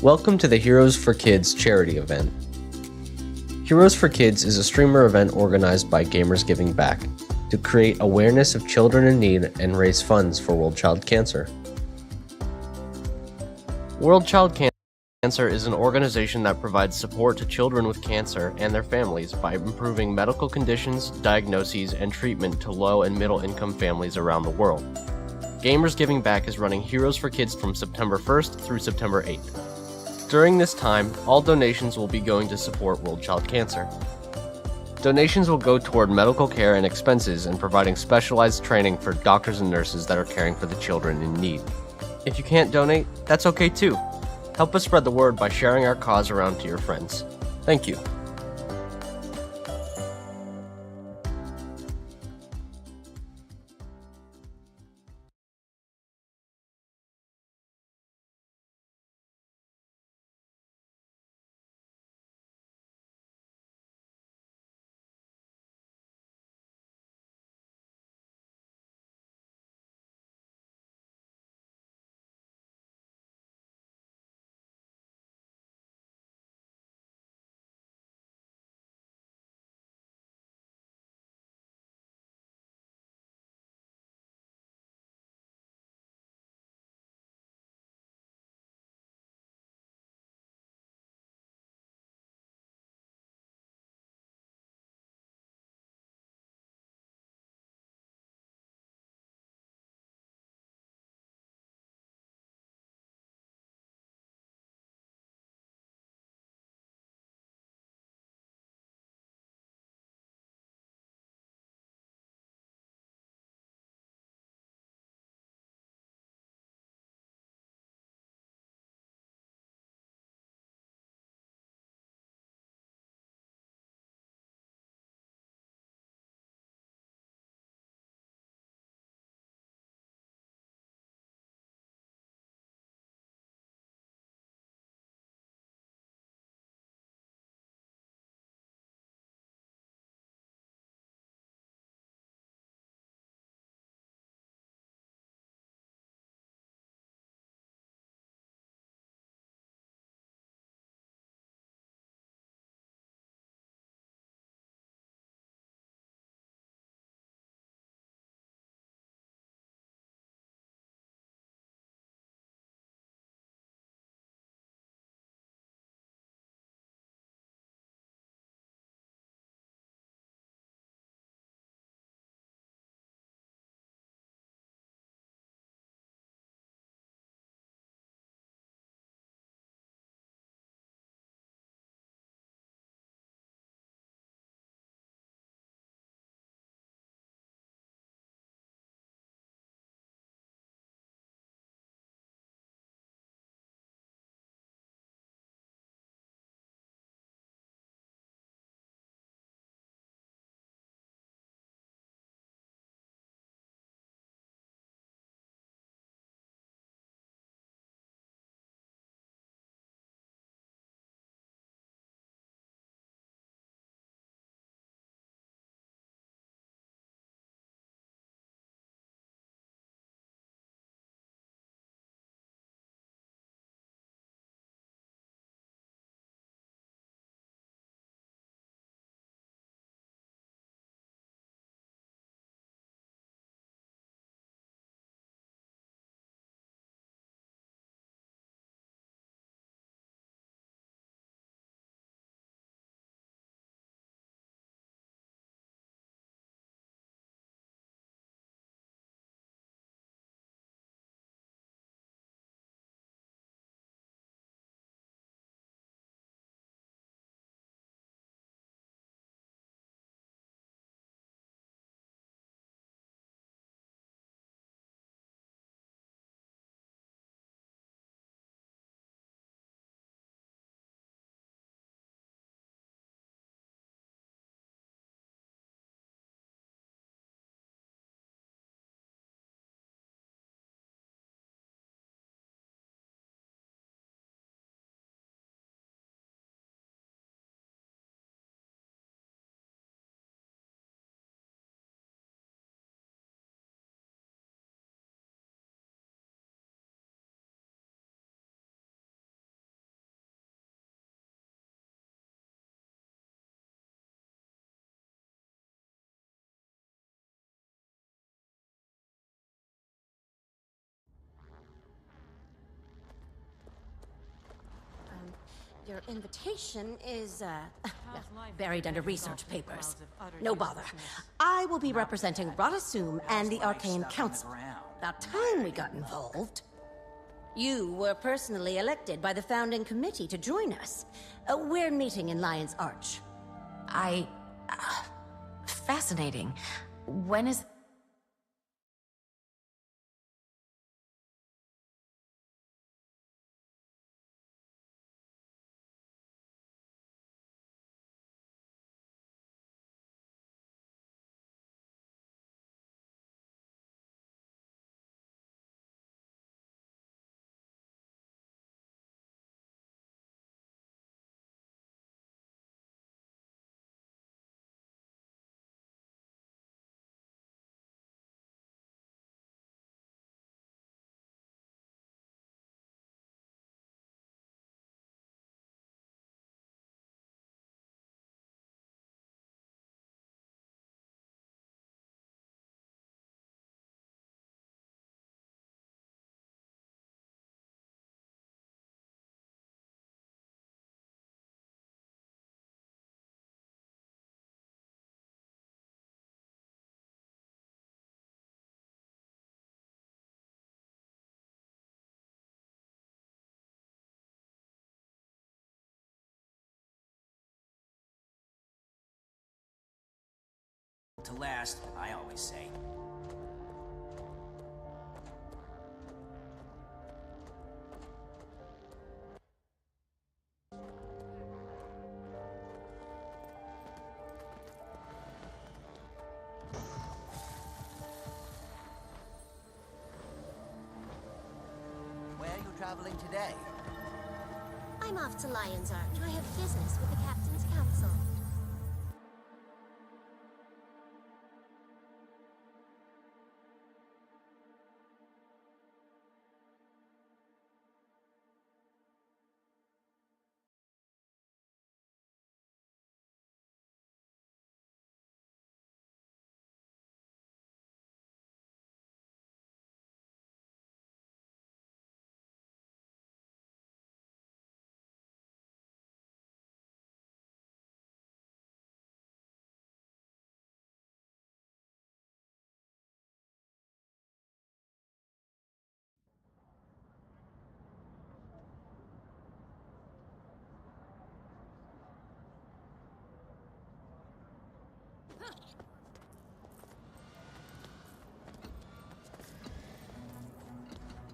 Welcome to the Heroes for Kids charity event. Heroes for Kids is a streamer event organized by Gamers Giving Back to create awareness of children in need and raise funds for World Child Cancer. World Child Cancer is an organization that provides support to children with cancer and their families by improving medical conditions, diagnoses, and treatment to low and middle income families around the world. Gamers Giving Back is running Heroes for Kids from September 1st through September 8th. During this time, all donations will be going to support World Child Cancer. Donations will go toward medical care and expenses and providing specialized training for doctors and nurses that are caring for the children in need. If you can't donate, that's okay too. Help us spread the word by sharing our cause around to your friends. Thank you. Your invitation is, buried under research papers. No bother. I will be representing Radasum and the Arcane Council. About time we got involved. You were personally elected by the founding committee to join us. We're meeting in Lion's Arch. Fascinating. When is... To last, I always say. Where are you traveling today? I'm off to Lion's Arch. I have business with the Captain's Council.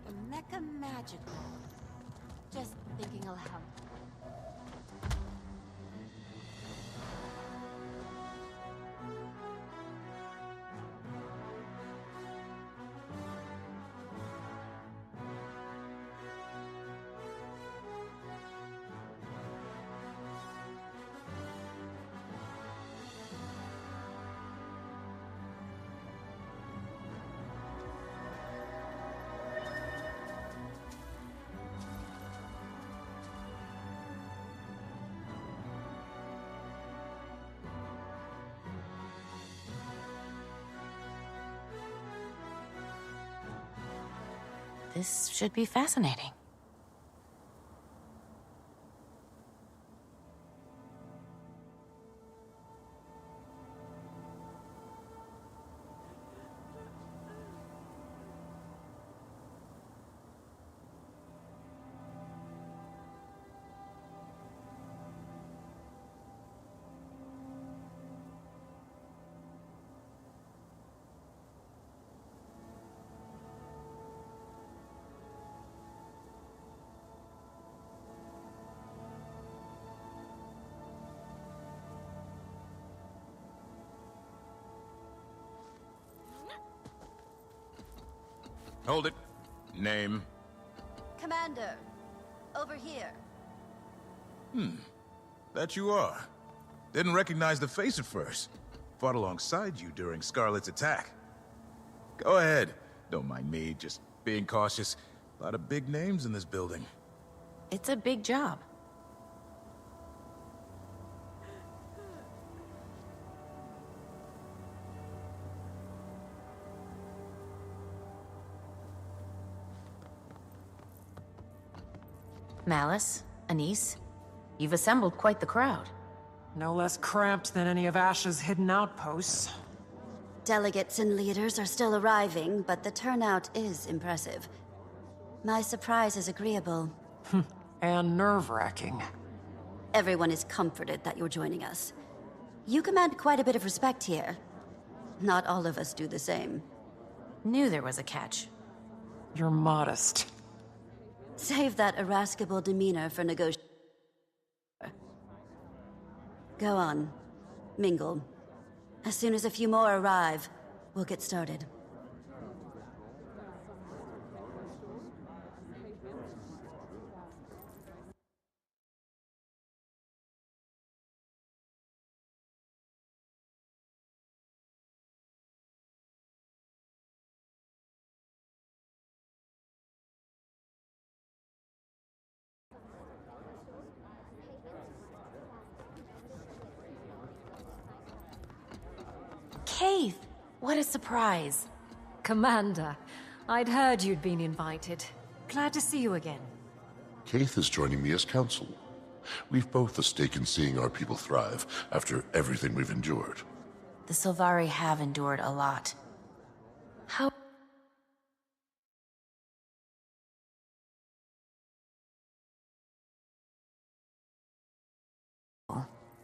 The Mecha Magic Roll. Just thinking aloud. This should be fascinating. Hold it. Name? Commander, over here. That you are. Didn't recognize the face at first. Fought alongside you during Scarlet's attack. Go ahead. Don't mind me, just being cautious. A lot of big names in this building. It's a big job. Malice, Anise, You've assembled quite the crowd. No less cramped than any of Ash's hidden outposts. Delegates and leaders are still arriving, but the turnout is impressive. My surprise is agreeable. And nerve-wracking. Everyone is comforted that you're joining us. You command quite a bit of respect here. Not all of us do the same. Knew there was a catch. You're modest. Save that irascible demeanor for negotiation. Go on. Mingle. As soon as a few more arrive, we'll get started. Keith! What a surprise. Commander, I'd heard you'd been invited. Glad to see you again. Kaith is joining me as counsel. We've both a stake in seeing our people thrive after everything we've endured. The Sylvari have endured a lot. How...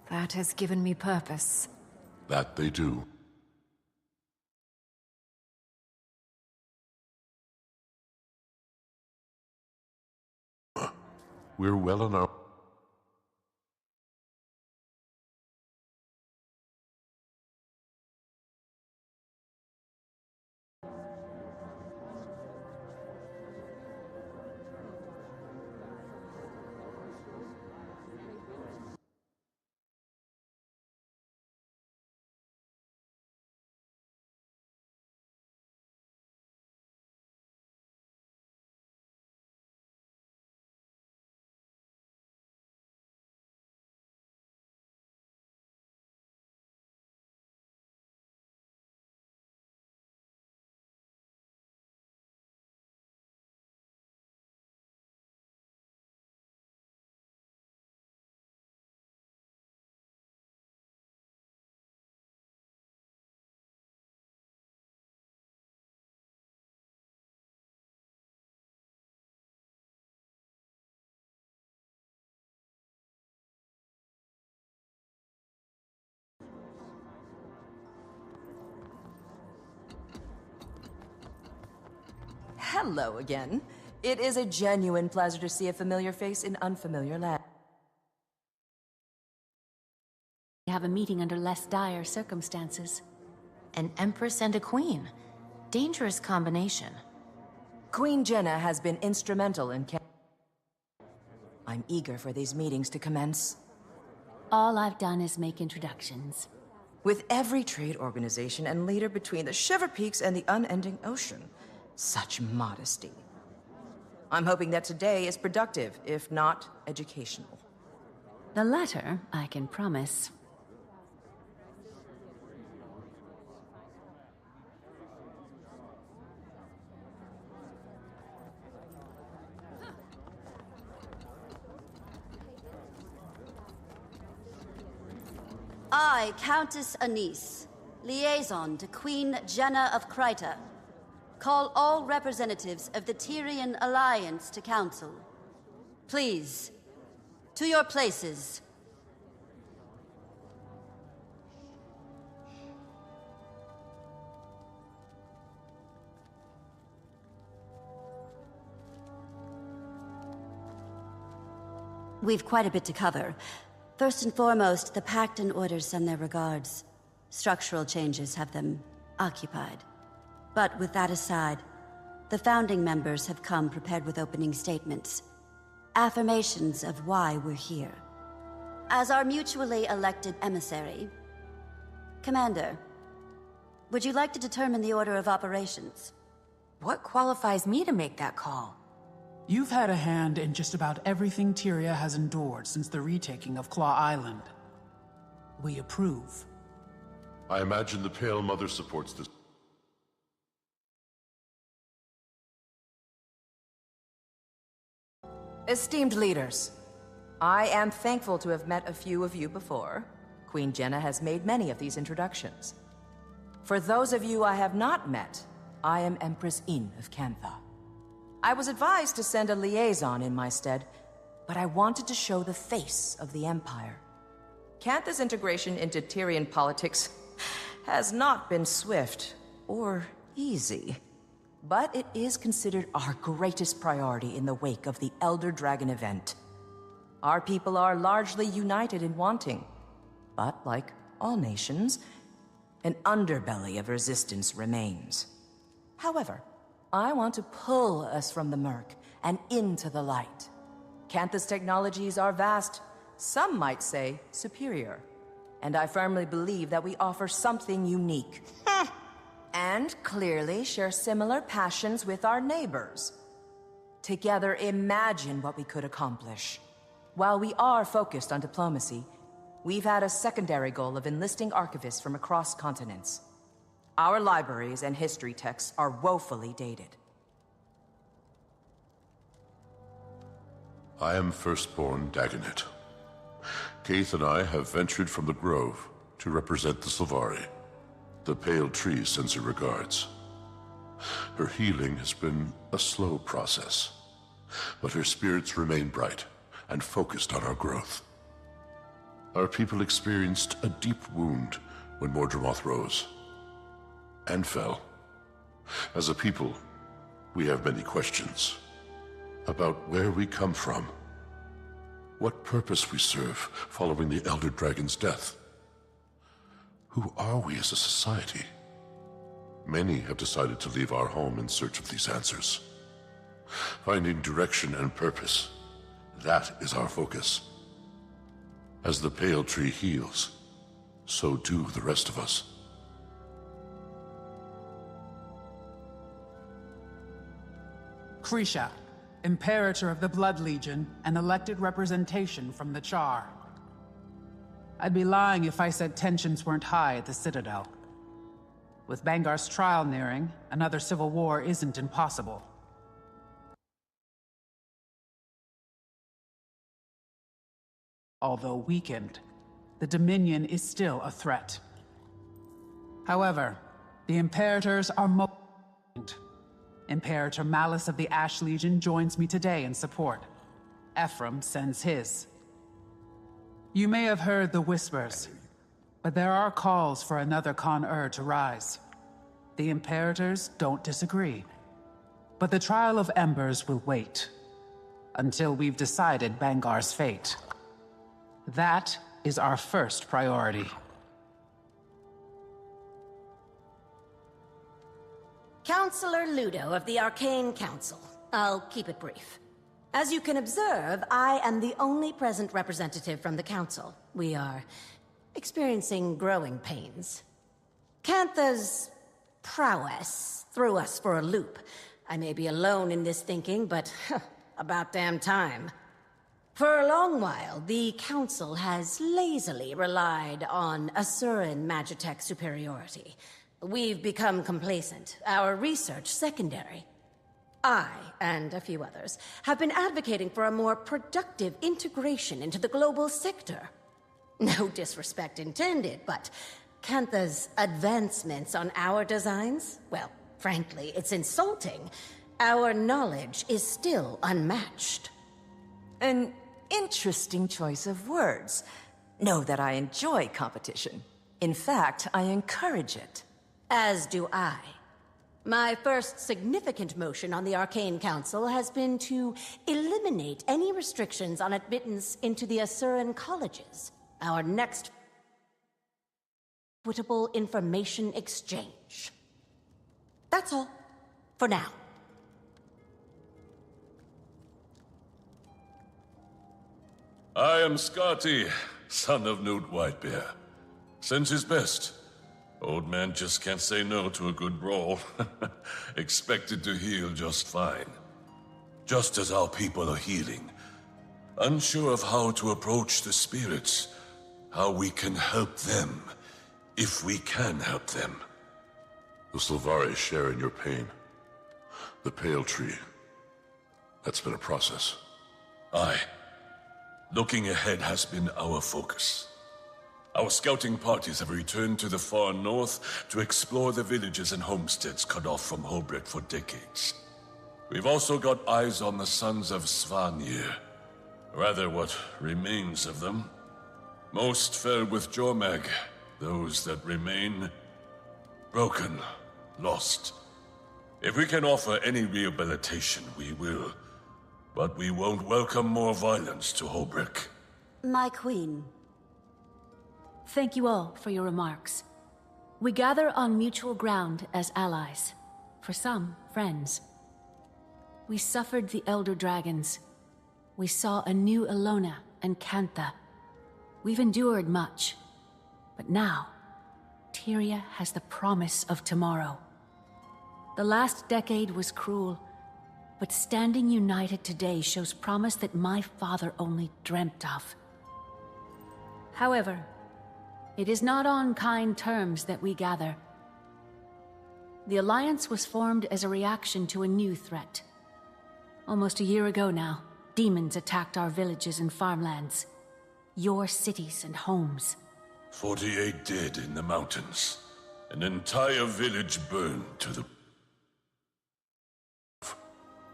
That has given me purpose. That they do. We're well on our... Hello again. It is a genuine pleasure to see a familiar face in unfamiliar land. We have a meeting under less dire circumstances. An empress and a queen. Dangerous combination. Queen Jenna has been instrumental in I'm eager for these meetings to commence. All I've done is make introductions. With every trade organization and leader between the Shiver Peaks and the unending ocean. Such modesty. I'm hoping that today is productive, if not educational. The latter, I can promise. I, Countess Anise, liaison to Queen Jenna of Kryta, call all representatives of the Tyrian Alliance to council. Please, to your places. We've quite a bit to cover. First and foremost, the Pact and Orders send their regards. Structural changes have them occupied. But with that aside, the founding members have come prepared with opening statements. Affirmations of why we're here. As our mutually elected emissary, Commander, would you like to determine the order of operations? What qualifies me to make that call? You've had a hand in just about everything Tyria has endured since the retaking of Claw Island. We approve. I imagine the Pale Mother supports this. Esteemed leaders, I am thankful to have met a few of you before. Queen Jenna has made many of these introductions. For those of you I have not met, I am Empress Yin of Cantha. I was advised to send a liaison in my stead, but I wanted to show the face of the Empire. Cantha's integration into Tyrian politics has not been swift or easy, but it is considered our greatest priority in the wake of the Elder Dragon event. Our people are largely united in wanting, but like all nations, an underbelly of resistance remains. However, I want to pull us from the murk and into the light. Cantha's technologies are vast, some might say superior, and I firmly believe that we offer something unique. And clearly share similar passions with our neighbors. Together, imagine what we could accomplish. While we are focused on diplomacy, we've had a secondary goal of enlisting archivists from across continents. Our libraries and history texts are woefully dated. I am Firstborn Dagonet. Kaith and I have ventured from the Grove to represent the Sylvari. The Pale Tree sends her regards. Her healing has been a slow process, but her spirits remain bright and focused on our growth. Our people experienced a deep wound when Mordremoth rose and fell. As a people, we have many questions about where we come from, what purpose we serve following the Elder Dragon's death. Who are we as a society? Many have decided to leave our home in search of these answers. Finding direction and purpose, that is our focus. As the Pale Tree heals, so do the rest of us. Krisha, Imperator of the Blood Legion and elected representation from the Charr. I'd be lying if I said tensions weren't high at the Citadel. With Bangar's trial nearing, another civil war isn't impossible. Although weakened, the Dominion is still a threat. However, the Imperators are most. Imperator Malice of the Ash Legion joins me today in support. Ephraim sends his. You may have heard the whispers, but there are calls for another Con-Ur to rise. The Imperators don't disagree. But the Trial of Embers will wait, until we've decided Bangar's fate. That is our first priority. Counselor Ludo of the Arcane Council. I'll keep it brief. As you can observe, I am the only present representative from the Council. We are experiencing growing pains. Cantha's prowess threw us for a loop. I may be alone in this thinking, but about damn time. For a long while, the Council has lazily relied on Asuran Magitech superiority. We've become complacent, our research secondary. I, and a few others, have been advocating for a more productive integration into the global sector. No disrespect intended, but Cantha's advancements on our designs? Well, frankly, it's insulting. Our knowledge is still unmatched. An interesting choice of words. Know that I enjoy competition. In fact, I encourage it. As do I. My first significant motion on the Arcane Council has been to eliminate any restrictions on admittance into the Asuran colleges. Our next equitable information exchange. That's all. For now. I am Skadi, son of Newt Whitebear. Sends his best. Old man just can't say no to a good brawl. Expected to heal just fine. Just as our people are healing. Unsure of how to approach the spirits. How we can help them. If we can help them. The Sylvari share in your pain. The Pale Tree. That's been a process. Aye. Looking ahead has been our focus. Our scouting parties have returned to the far north to explore the villages and homesteads cut off from Holbrook for decades. We've also got eyes on the sons of Svanir. Rather, what remains of them. Most fell with Jormag. Those that remain, broken, lost. If we can offer any rehabilitation, we will. But we won't welcome more violence to Holbrook. My queen. Thank you all for your remarks. We gather on mutual ground as allies. For some, friends. We suffered the Elder Dragons. We saw a new Elona and Cantha. We've endured much. But now, Tyria has the promise of tomorrow. The last decade was cruel, but standing united today shows promise that my father only dreamt of. However, it is not on kind terms that we gather. The Alliance was formed as a reaction to a new threat. Almost a year ago now, demons attacked our villages and farmlands. Your cities and homes. 48 dead in the mountains. An entire village burned to the...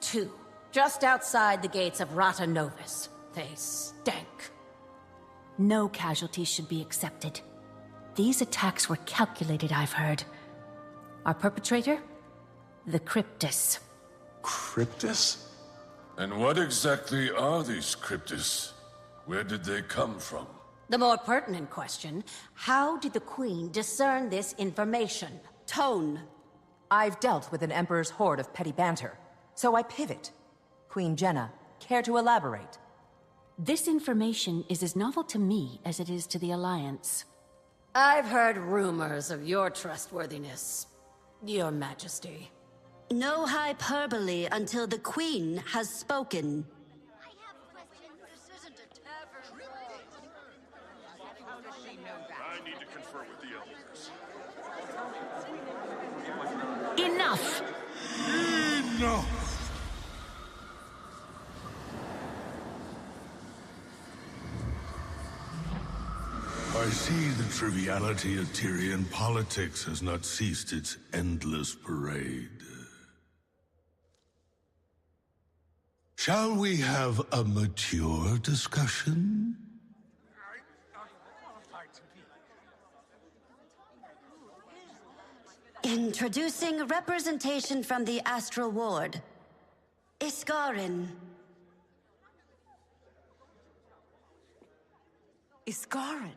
2, just outside the gates of Rata Novus. They stank. No casualties should be accepted. These attacks were calculated, I've heard. Our perpetrator? The Cryptus. Cryptus? And what exactly are these Cryptus? Where did they come from? The more pertinent question, how did the Queen discern this information? Tone. I've dealt with an Emperor's horde of petty banter, so I pivot. Queen Jenna, care to elaborate? This information is as novel to me as it is to the Alliance. I've heard rumors of your trustworthiness, Your Majesty. No hyperbole until the Queen has spoken. I need to confer with the elders. Enough! Enough! I see the triviality of Tyrian politics has not ceased its endless parade. Shall we have a mature discussion? Introducing representation from the Astral Ward. Iskarin. Iskarin?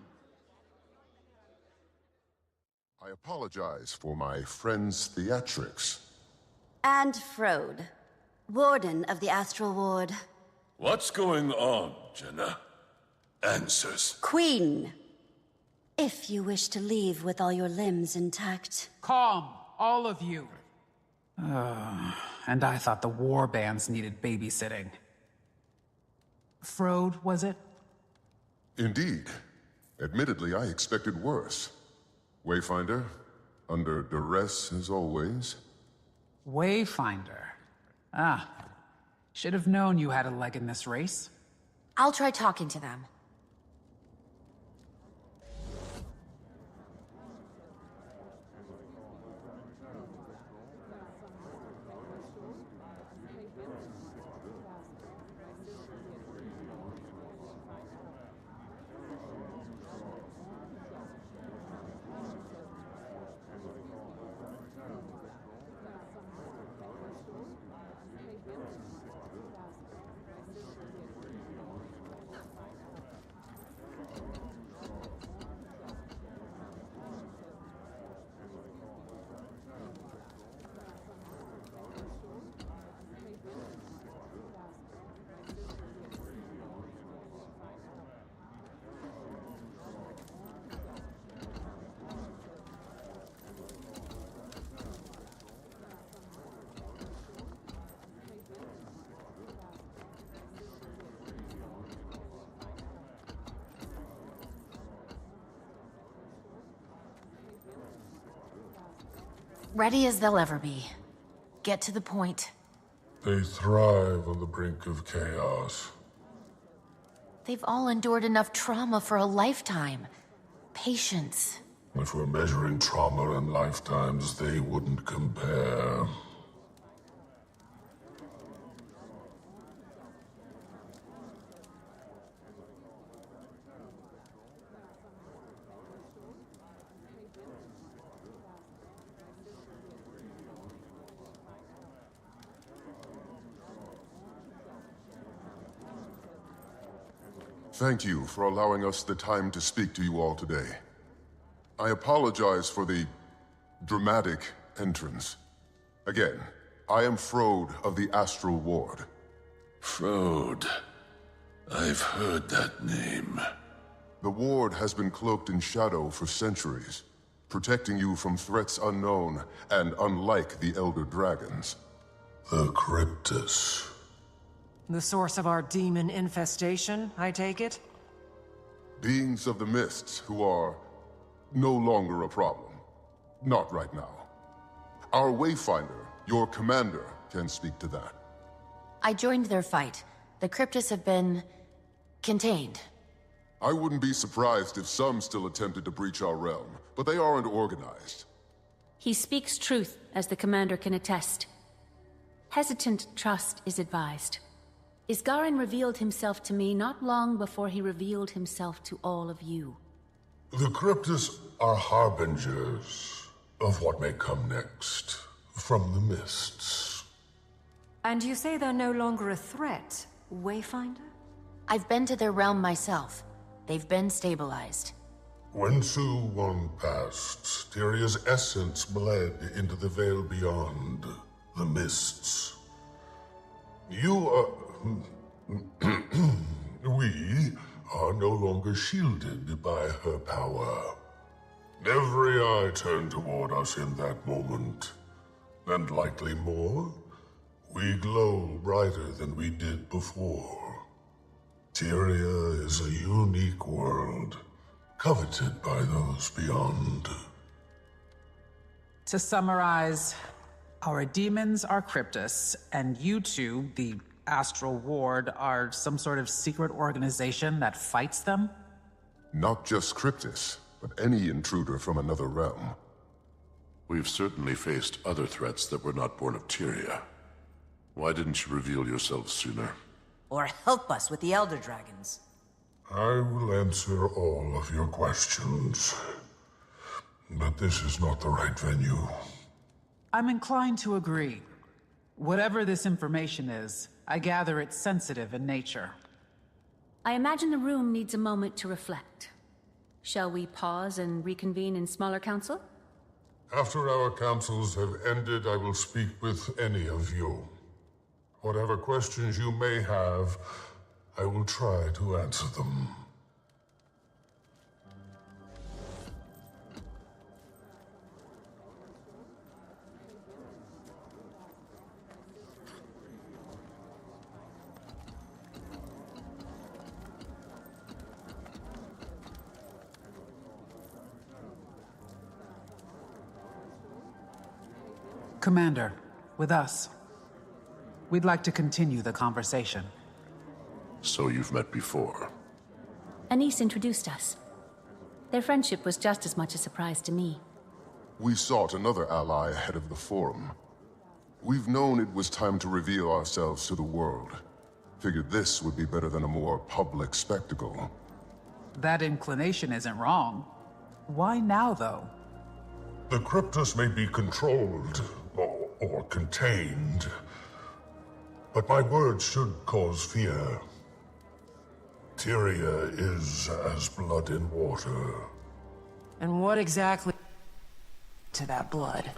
I apologize for my friend's theatrics. And Frode, Warden of the Astral Ward. What's going on, Jenna? Answers. Queen. If you wish to leave with all your limbs intact. Calm, all of you. And I thought the war bands needed babysitting. Frode, was it? Indeed. Admittedly, I expected worse. Wayfinder, under duress as always. Wayfinder. Ah. Should have known you had a leg in this race. I'll try talking to them. Ready as they'll ever be. Get to the point. They thrive on the brink of chaos. They've all endured enough trauma for a lifetime. Patience. If we're measuring trauma and lifetimes, they wouldn't compare. Thank you for allowing us the time to speak to you all today. I apologize for the dramatic entrance. Again, I am Frode of the Astral Ward. Frode. I've heard that name. The Ward has been cloaked in shadow for centuries, protecting you from threats unknown and unlike the Elder Dragons. The Cryptus. The source of our demon infestation, I take it? Beings of the Mists who are no longer a problem. Not right now. Our Wayfinder, your commander, can speak to that. I joined their fight. The Cryptus have been contained. I wouldn't be surprised if some still attempted to breach our realm, but they aren't organized. He speaks truth, as the commander can attest. Hesitant trust is advised. Isgarin revealed himself to me not long before he revealed himself to all of you. The Cryptus are harbingers of what may come next from the Mists. And you say they're no longer a threat, Wayfinder? I've been to their realm myself. They've been stabilized. When Su Won passed, Tyria's essence bled into the Veil beyond, the Mists. We are no longer shielded by her power. Every eye turned toward us in that moment. And likely more, we glow brighter than we did before. Tyria is a unique world, coveted by those beyond. To summarize, our demons are Cryptus, and you two, the Astral Ward, are some sort of secret organization that fights them? Not just Cryptus, but any intruder from another realm. We've certainly faced other threats that were not born of Tyria. Why didn't you reveal yourself sooner? Or help us with the Elder Dragons. I will answer all of your questions. But this is not the right venue. I'm inclined to agree. Whatever this information is, I gather it's sensitive in nature. I imagine the room needs a moment to reflect. Shall we pause and reconvene in smaller council? After our councils have ended, I will speak with any of you. Whatever questions you may have, I will try to answer them. Commander, with us. We'd like to continue the conversation. So you've met before? Anise introduced us. Their friendship was just as much a surprise to me. We sought another ally ahead of the Forum. We've known it was time to reveal ourselves to the world. Figured this would be better than a more public spectacle. That inclination isn't wrong. Why now, though? The Cryptus may be controlled, or contained. But my words should cause fear. Tyria is as blood in water. And what exactly to that blood?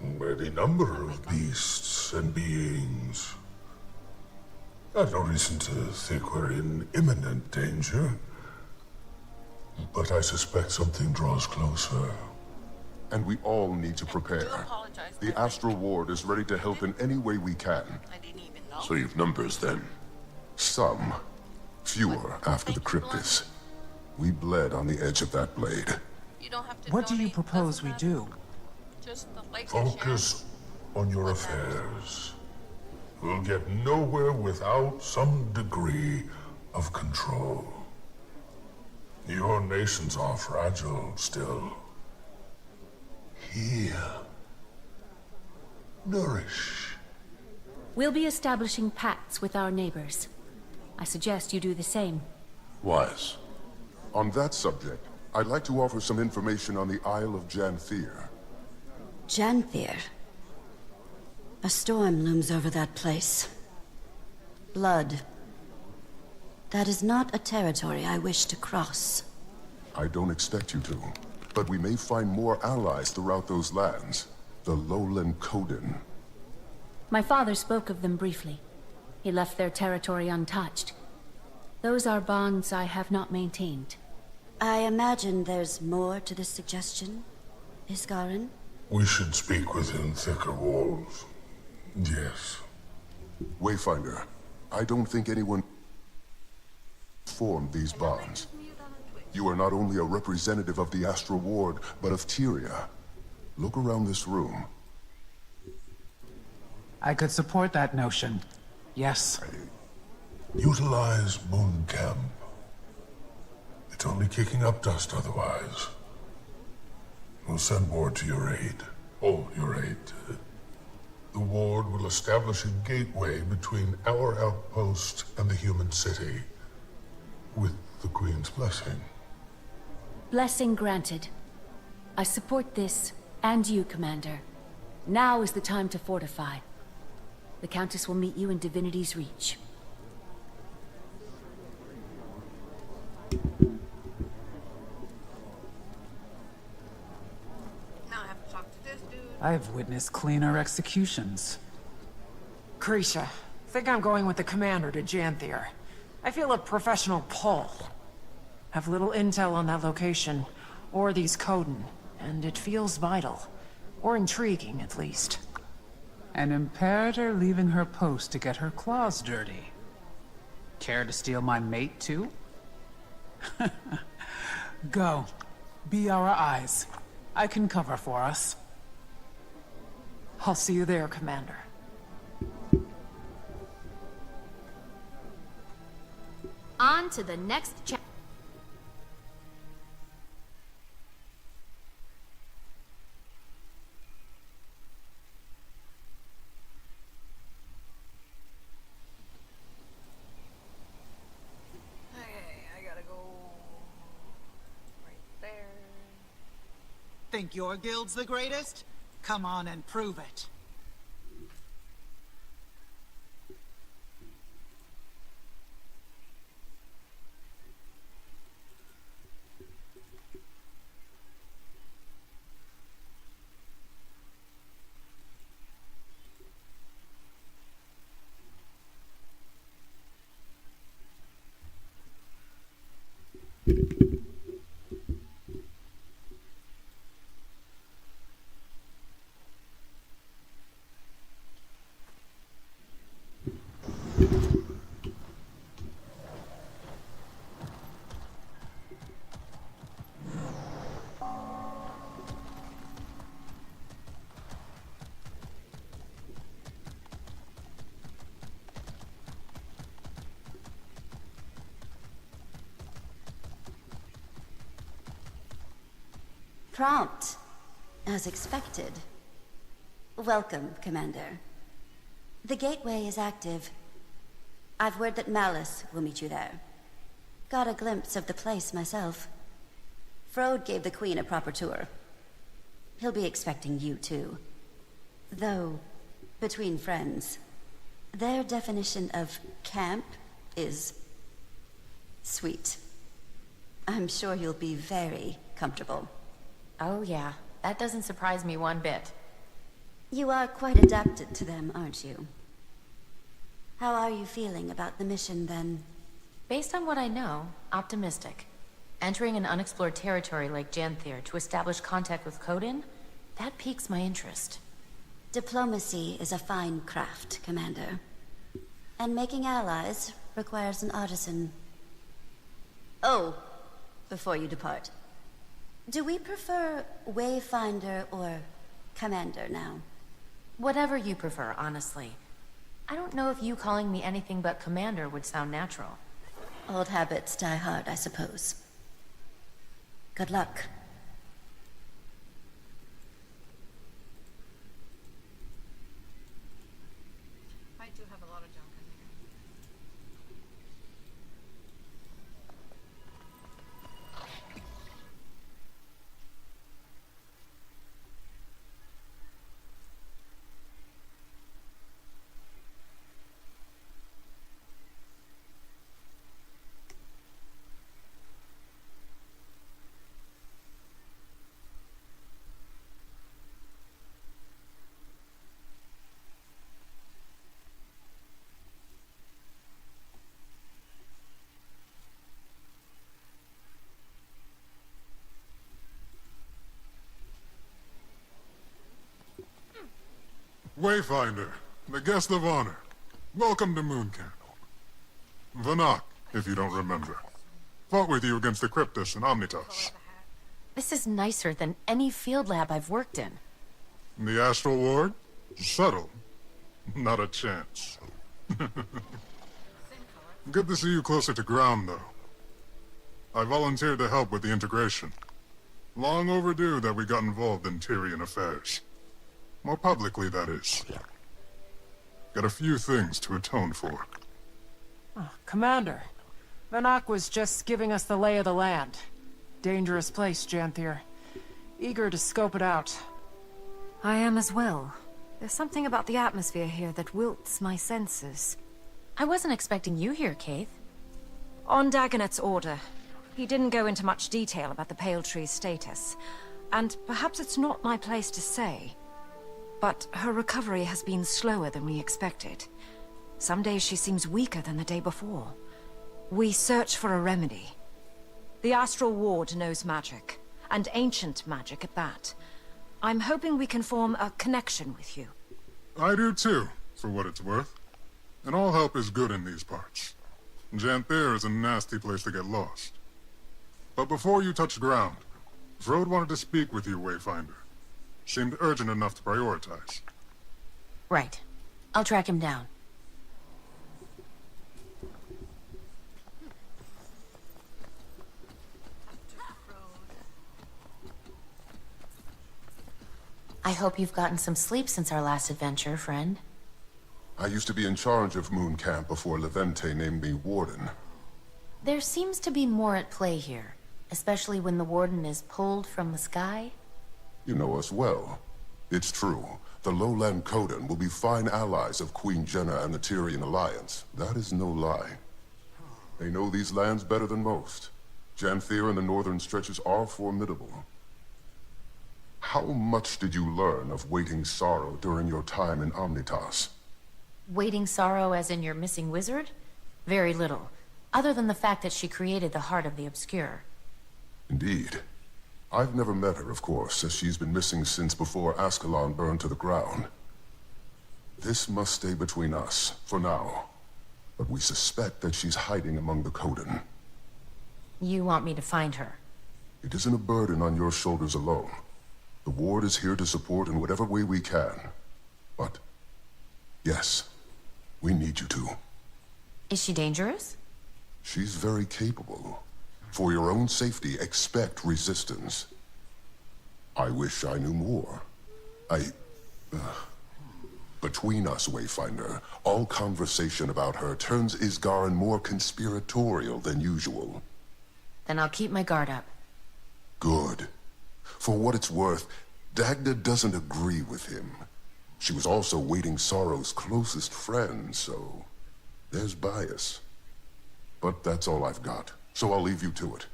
Any number of beasts and beings. I've no reason to think we're in imminent danger. But I suspect something draws closer. And we all need to prepare. The Astral Ward is ready to help in any way we can. So you've numbers then? Some. Fewer after the Cryptus. We bled on the edge of that blade. What do you propose we do? Focus on your affairs. We'll get nowhere without some degree of control. Your nations are fragile still. Heal. Nourish. We'll be establishing pacts with our neighbors. I suggest you do the same. Wise. On that subject, I'd like to offer some information on the Isle of Janthier. Janthier. A storm looms over that place. Blood. That is not a territory I wish to cross. I don't expect you to, but we may find more allies throughout those lands. The Lowland Coden. My father spoke of them briefly. He left their territory untouched. Those are bonds I have not maintained. I imagine there's more to this suggestion, Iskarin? We should speak within thicker walls. Yes. Wayfinder, I don't think anyone formed these bonds. You are not only a representative of the Astral Ward, but of Tyria. Look around this room. I could support that notion. Yes. Utilize Moon Camp. It's only kicking up dust otherwise. We'll send ward to your aid. Oh, your aid. The ward will establish a gateway between our outpost and the human city. With the Queen's blessing. Blessing granted. I support this, and you, Commander. Now is the time to fortify. The Countess will meet you in Divinity's Reach. I've witnessed cleaner executions. Krisha, think I'm going with the commander to Janthier. I feel a professional pull. Have little intel on that location, or these Coden, and it feels vital. Or intriguing, at least. An Imperator leaving her post to get her claws dirty. Care to steal my mate, too? Go. Be our eyes. I can cover for us. I'll see you there, Commander. On to the next chapter. Think your guild's the greatest? Come on and prove it. Prompt, as expected. Welcome, Commander. The gateway is active. I've word that Malice will meet you there. Got a glimpse of the place myself. Frode gave the Queen a proper tour. He'll be expecting you, too. Though, between friends, their definition of camp is sweet. I'm sure you'll be very comfortable. Oh yeah, that doesn't surprise me one bit. You are quite adapted to them, aren't you? How are you feeling about the mission, then? Based on what I know, optimistic. Entering an unexplored territory like Janthier to establish contact with Coden, that piques my interest. Diplomacy is a fine craft, Commander. And making allies requires an artisan. Oh, before you depart. Do we prefer Wayfinder or Commander now? Whatever you prefer, honestly. I don't know if you calling me anything but Commander would sound natural. Old habits die hard, I suppose. Good luck. I do have a lot of junk in here. Wayfinder, the guest of honor. Welcome to Mooncamp. Vanak, if you don't remember. Fought with you against the Cryptus and Omnitas. This is nicer than any field lab I've worked in. The Astral Ward? Subtle. Not a chance. Good to see you closer to ground, though. I volunteered to help with the integration. Long overdue that we got involved in Tyrian affairs. More publicly, that is. Got a few things to atone for. Oh, Commander, Vanak was just giving us the lay of the land. Dangerous place, Janthier. Eager to scope it out. I am as well. There's something about the atmosphere here that wilts my senses. I wasn't expecting you here, Kaith. On Dagonet's order, he didn't go into much detail about the Pale Tree's status. And perhaps it's not my place to say, but her recovery has been slower than we expected. Some days she seems weaker than the day before. We search for a remedy. The Astral Ward knows magic, and ancient magic at that. I'm hoping we can form a connection with you. I do too, for what it's worth. And all help is good in these parts. Janthier is a nasty place to get lost. But before you touch ground, Vrode wanted to speak with you, Wayfinder. Seemed urgent enough to prioritize. Right. I'll track him down. I hope you've gotten some sleep since our last adventure, friend. I used to be in charge of Mooncamp before Levente named me Warden. There seems to be more at play here, especially when the Warden is pulled from the sky. You know us well. It's true. The Lowland Coden will be fine allies of Queen Jenna and the Tyrian Alliance. That is no lie. They know these lands better than most. Janthier and the northern stretches are formidable. How much did you learn of Waiting Sorrow during your time in Omnitas? Waiting Sorrow as in your missing wizard? Very little, other than the fact that she created the Heart of the Obscure. Indeed. I've never met her, of course, as she's been missing since before Ascalon burned to the ground. This must stay between us, for now. But we suspect that she's hiding among the Coden. You want me to find her? It isn't a burden on your shoulders alone. The Ward is here to support in whatever way we can. But, yes, we need you to. Is she dangerous? She's very capable. For your own safety, expect resistance. I wish I knew more. Between us, Wayfinder, all conversation about her turns Isgarin more conspiratorial than usual. Then I'll keep my guard up. Good. For what it's worth, Dagda doesn't agree with him. She was also Waiting Sorrow's closest friend, so there's bias. But that's all I've got, so I'll leave you to it.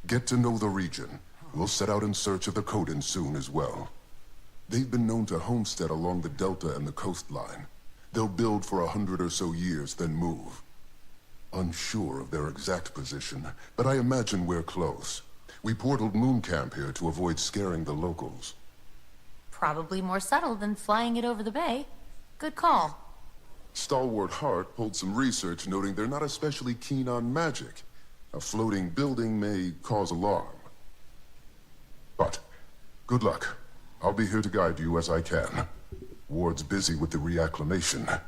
Get to know the region. We'll set out in search of the Coden soon as well. They've been known to homestead along the Delta and the coastline. They'll build for 100 or so years, then move. Unsure of their exact position, but I imagine we're close. We portaled Mooncamp here to avoid scaring the locals. Probably more subtle than flying it over the bay. Good call. Stalwart Hart pulled some research noting they're not especially keen on magic. A floating building may cause alarm. But, good luck. I'll be here to guide you as I can. Ward's busy with the reacclimation.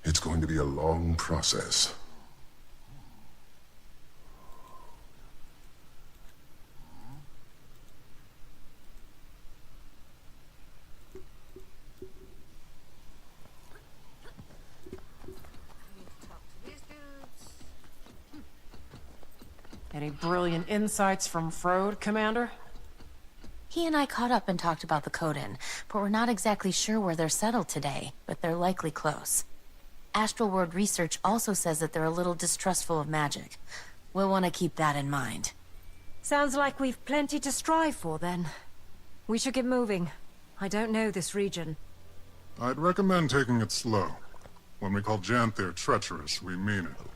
It's going to be a long process. Any brilliant insights from Frode, Commander? He and I caught up and talked about the Coden, but we're not exactly sure where they're settled today, but they're likely close. Astral World research also says that they're a little distrustful of magic. We'll want to keep that in mind. Sounds like we've plenty to strive for, then. We should get moving. I don't know this region. I'd recommend taking it slow. When we call Janthir treacherous, we mean it.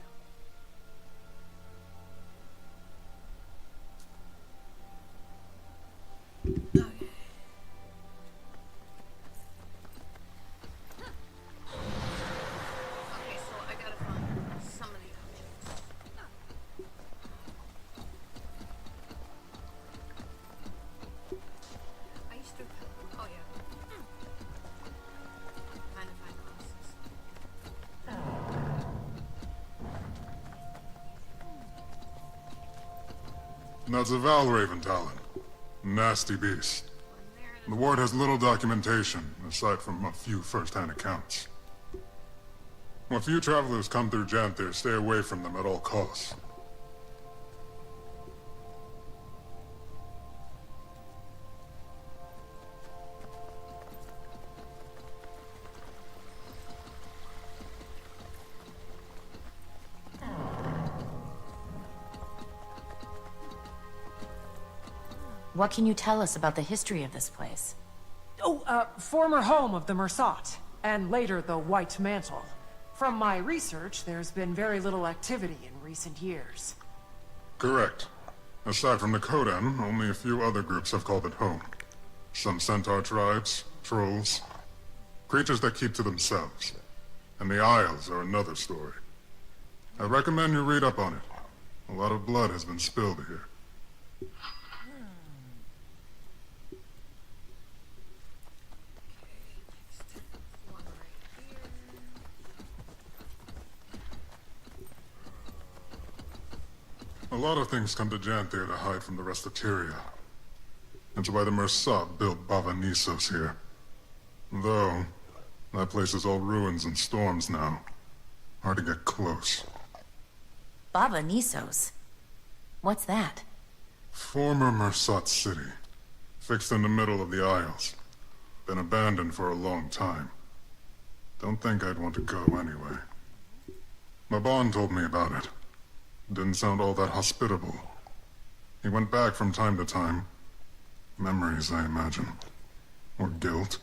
That's a Valraven Talon. Nasty beast. The Ward has little documentation, aside from a few first-hand accounts. When few travelers come through Janthir, stay away from them at all costs. What can you tell us about the history of this place? Former home of the Mersat, and later the White Mantle. From my research, there's been very little activity in recent years. Correct. Aside from the Coden, only a few other groups have called it home. Some centaur tribes, trolls, creatures that keep to themselves. And the Isles are another story. I recommend you read up on it. A lot of blood has been spilled here. A lot of things come to Janthir to hide from the rest of Tyria. That's why the Mersat built Bava Nisos here. Though, that place is all ruins and storms now. Hard to get close. Bava Nisos? What's that? Former Mersat city. Fixed in the middle of the Isles. Been abandoned for a long time. Don't think I'd want to go anyway. Maban told me about it. Didn't sound all that hospitable. He went back from time to time. Memories, I imagine. Or guilt.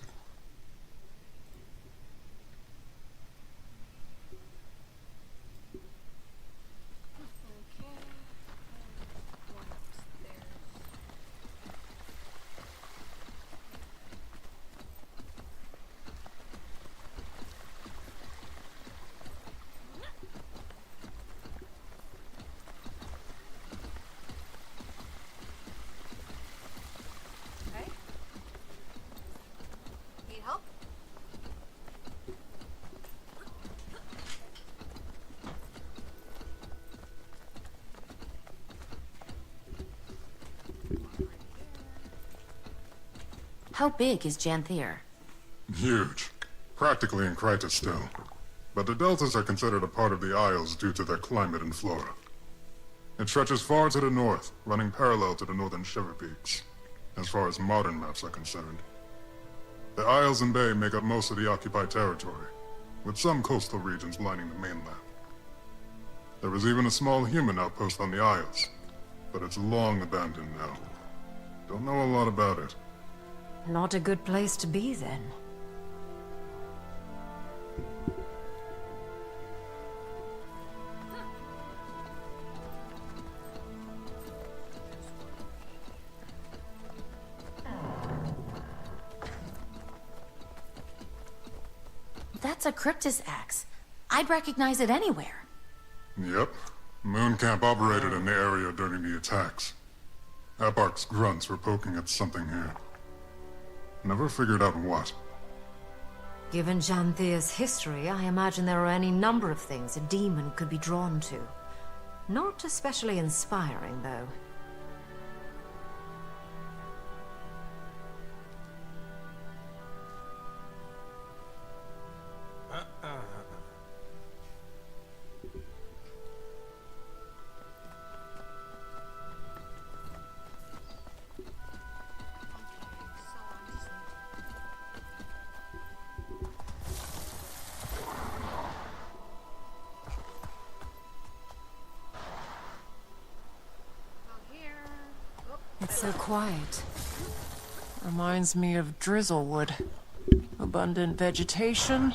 How big is Janthir? Huge. Practically in Kryta still. But the deltas are considered a part of the Isles due to their climate and flora. It stretches far to the north, running parallel to the northern Shiver Peaks, as far as modern maps are concerned. The Isles and Bay make up most of the occupied territory, with some coastal regions lining the mainland. There was even a small human outpost on the Isles, but it's long abandoned now. Don't know a lot about it. Not a good place to be, then. That's a Cryptus axe. I'd recognize it anywhere. Yep. Moon Camp operated in the area during the attacks. Eparch's grunts were poking at something here. Never figured out what. Given Janthir's history, I imagine there are any number of things a demon could be drawn to. Not especially inspiring, though. It's so quiet. Reminds me of Drizzlewood. Abundant vegetation.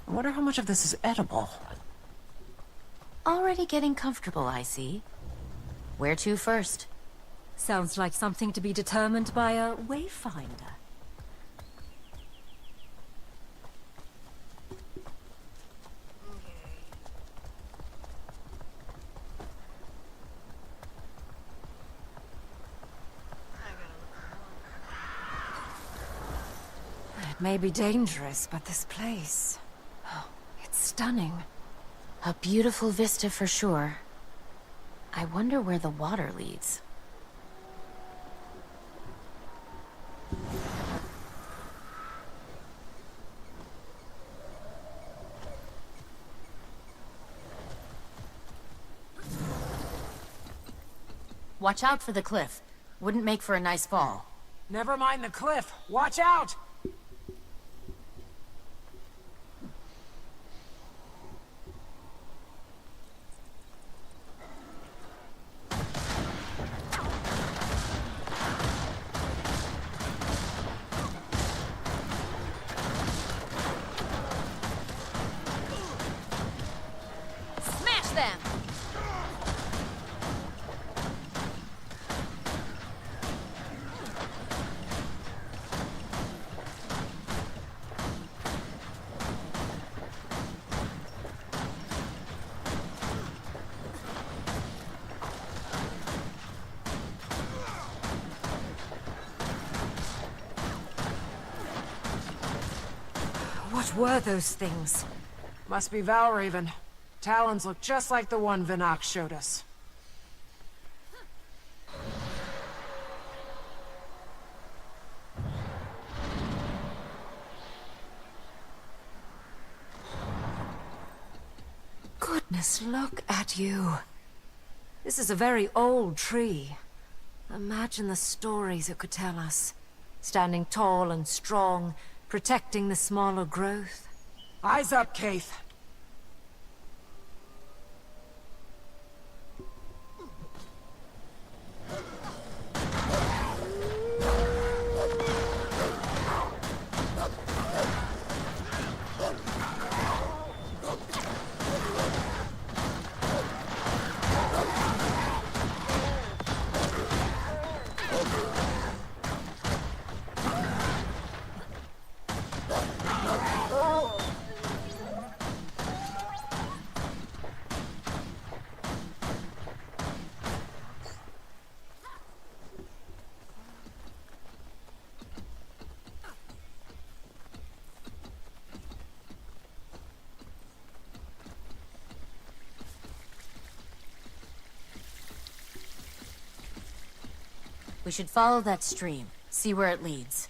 I wonder how much of this is edible. Already getting comfortable, I see. Where to first? Sounds like something to be determined by a wayfinder. It may be dangerous, but this place... oh, it's stunning. A beautiful vista for sure. I wonder where the water leads. Watch out for the cliff. Wouldn't make for a nice fall. Never mind the cliff. Watch out! Smash them! What were those things? Must be Valraven. Talons look just like the one Vinak showed us. Goodness, look at you. This is a very old tree. Imagine the stories it could tell us. Standing tall and strong, protecting the smaller growth. Eyes up, Keith. We should follow that stream, see where it leads.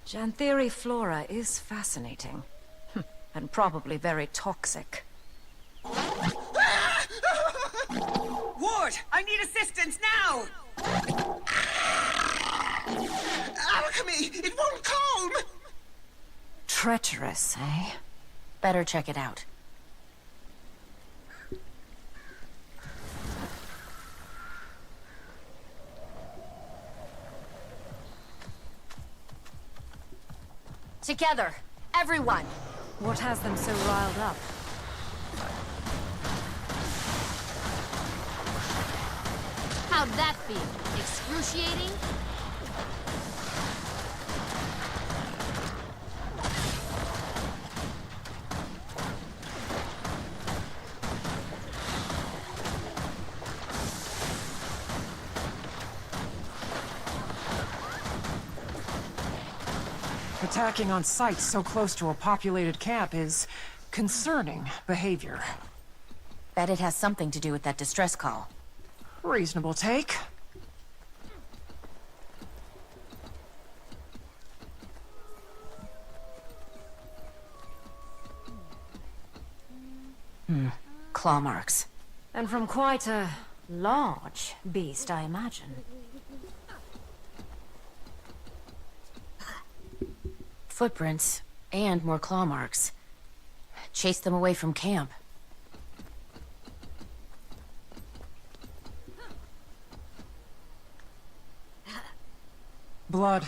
Janthiri flora is fascinating. And probably very toxic. Ward, I need assistance now! Alchemy! It won't calm! Treacherous, eh? Better check it out. Together, everyone! What has them so riled up? How'd that feel? Excruciating? Attacking on sites so close to a populated camp is concerning behavior. Bet it has something to do with that distress call. Reasonable take. claw marks. And from quite a large beast, I imagine. Footprints, and more claw marks. Chased them away from camp. Blood.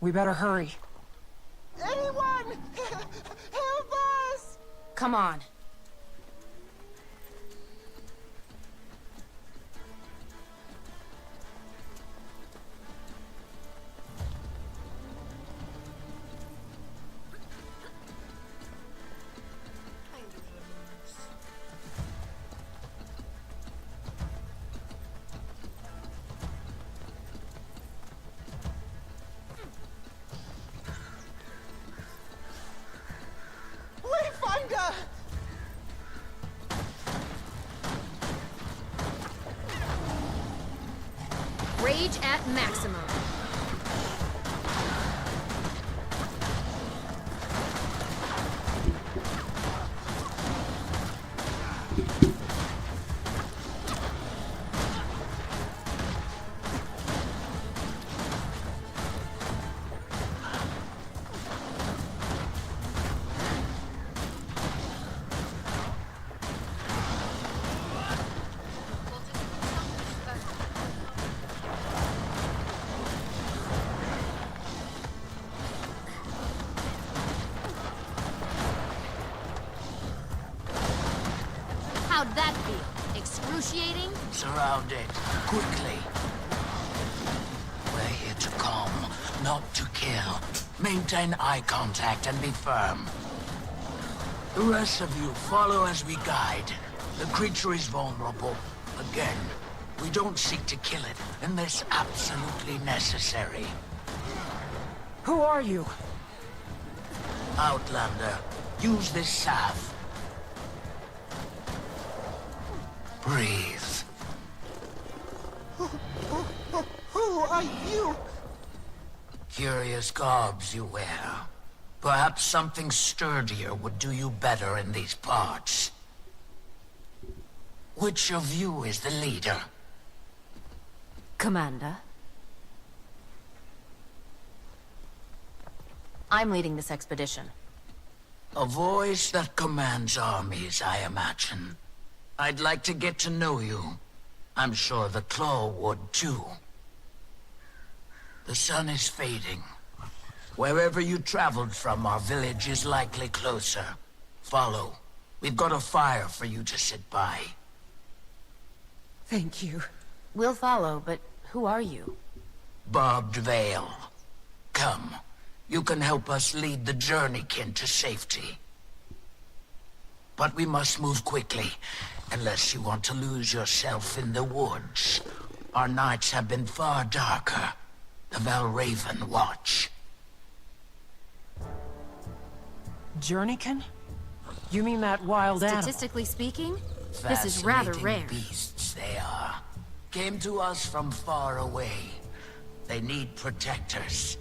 We better hurry. Anyone! Help us! Come on. Wayfinder! Rage at maximum. How'd that feel? Excruciating? Surrounded. Quickly. We're here to calm, not to kill. Maintain eye contact and be firm. The rest of you follow as we guide. The creature is vulnerable. Again, we don't seek to kill it unless absolutely necessary. Who are you? Outlander, use this salve. Breathe. Who are you? Curious garbs you wear. Perhaps something sturdier would do you better in these parts. Which of you is the leader? Commander? I'm leading this expedition. A voice that commands armies, I imagine. I'd like to get to know you. I'm sure the Claw would too. The sun is fading. Wherever you traveled from, our village is likely closer. Follow. We've got a fire for you to sit by. Thank you. We'll follow, but who are you? Barbed Veil. Come. You can help us lead the journeykin to safety. But we must move quickly, unless you want to lose yourself in the woods. Our nights have been far darker. The Valraven watch. Journeykin? You mean that wild animal? Statistically speaking, this is rather rare. Beasts they are. Came to us from far away. They need protectors.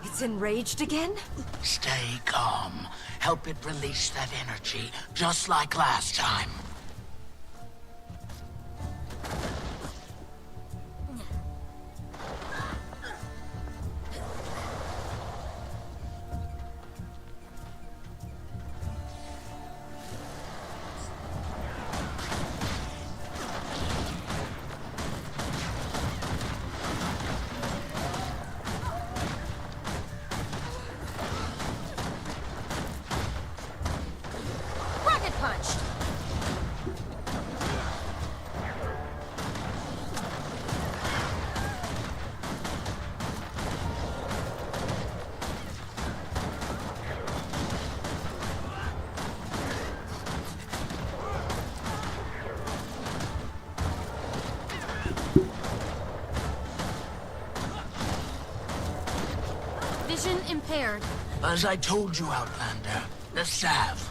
It's enraged again? Stay calm. Help it release that energy, just like last time. Rocket punched! Vision impaired. As I told you, Outlander, the salve.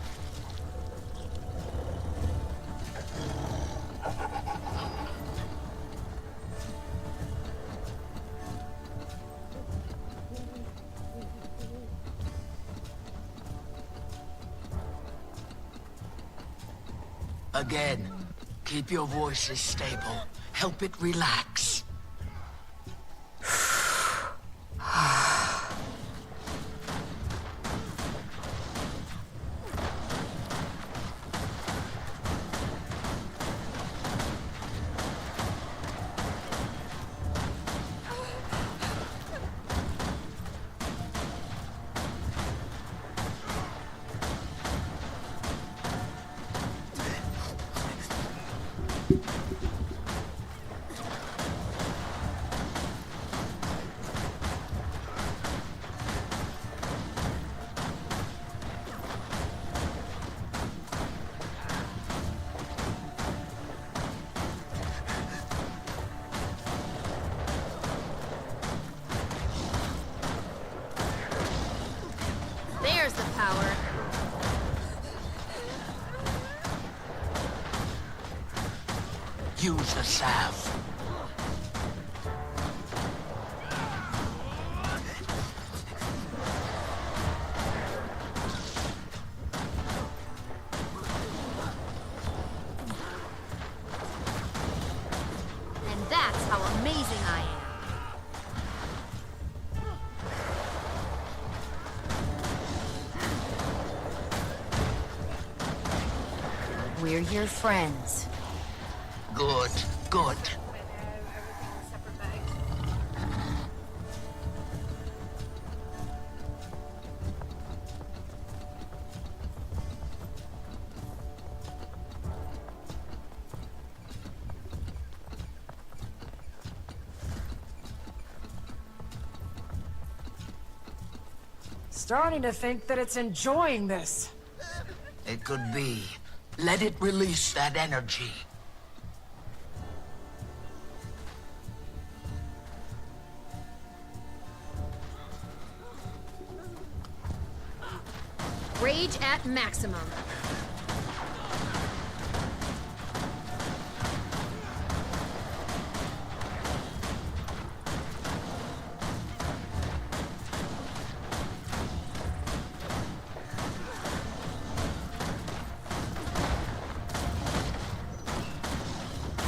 Again, keep your voices stable. Help it relax. There's the power. Use the salve. And that's how amazing I am. We're your friends. Good, good. Starting to think that it's enjoying this. It could be. Let it release that energy. Rage at maximum.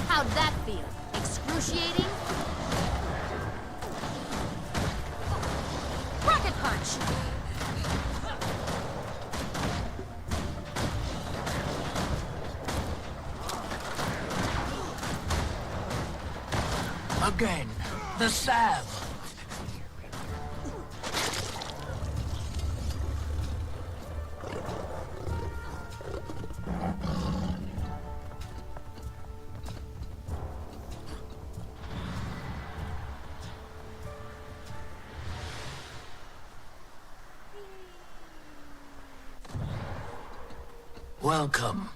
How'd that feel? Excruciating? Rocket punch! Again, the salve. Welcome.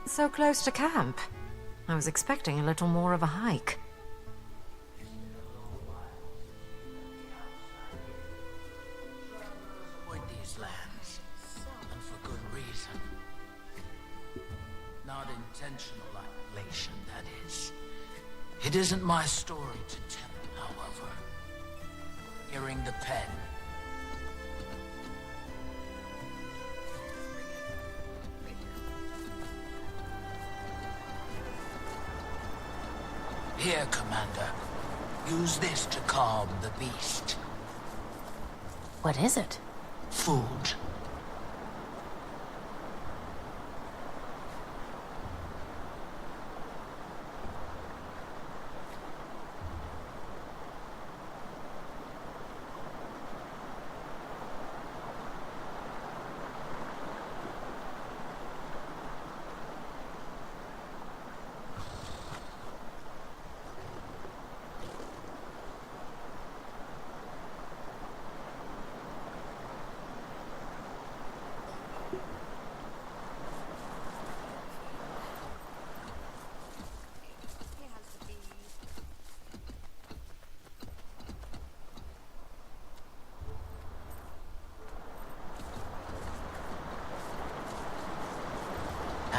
So close to camp. I was expecting a little more of a hike. Avoid these lands, and for good reason. Not intentional isolation, that is. It isn't my story to tell, however. Hearing the pen. Here, Commander. Use this to calm the beast. What is it? Food.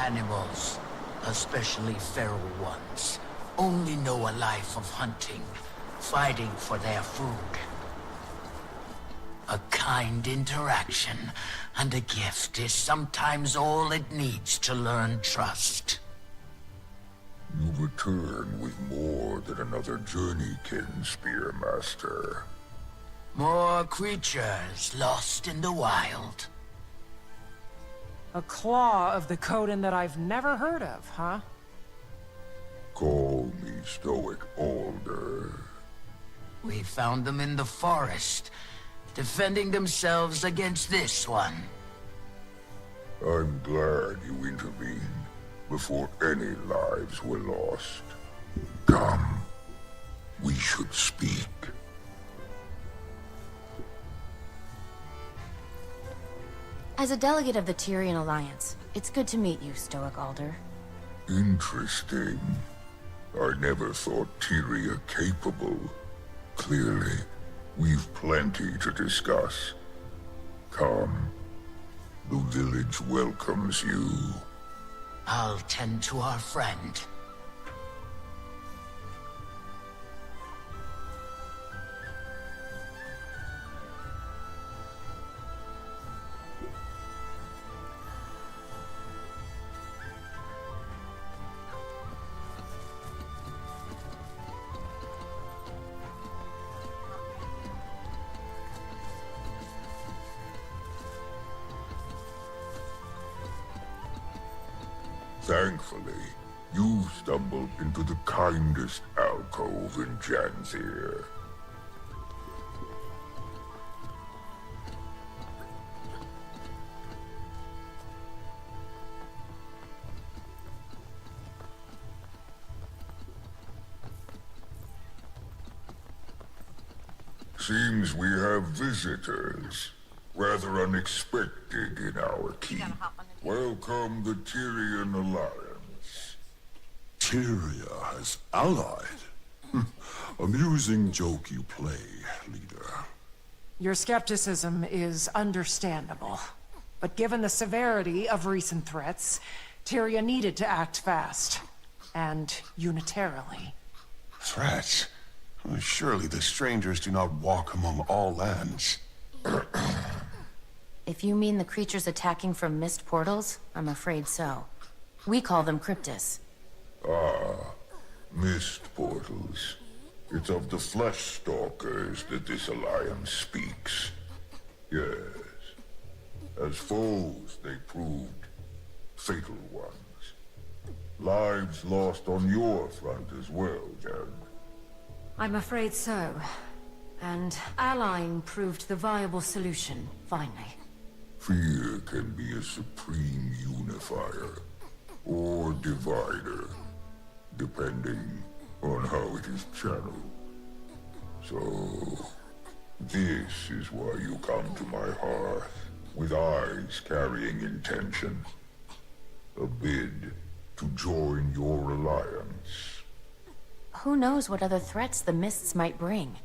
animals, especially feral ones, only know a life of hunting, fighting for their food. A kind interaction and a gift is sometimes all it needs to learn trust. You return with more than another journeykin, Spearmaster. More creatures lost in the wild. A claw of the Coden that I've never heard of, huh? Call me Stoic Alder. We found them in the forest, defending themselves against this one. I'm glad you intervened before any lives were lost. Come, we should speak. As a delegate of the Tyrian Alliance, it's good to meet you, Stoic Alder. Interesting. I never thought Tyria capable. Clearly, we've plenty to discuss. Come. The village welcomes you. I'll tend to our friend. Thankfully, you stumbled into the kindest alcove in Janzir. Seems we have visitors. Rather unexpected in our keep. Welcome the Tyrian Alliance. Tyria has allied? Amusing joke you play, leader. Your skepticism is understandable. But given the severity of recent threats, Tyria needed to act fast. And unitarily. Threats? Surely the strangers do not walk among all lands. If you mean the creatures attacking from mist portals, I'm afraid so. We call them Cryptus. Ah, mist portals. It's of the flesh stalkers that this alliance speaks. Yes. As foes, they proved fatal ones. Lives lost on your front as well, Jen. I'm afraid so. And allying proved the viable solution, finally. Fear can be a supreme unifier, or divider, depending on how it is channeled. So, this is why you come to my hearth, with eyes carrying intention. A bid to join your alliance. Who knows what other threats the mists might bring?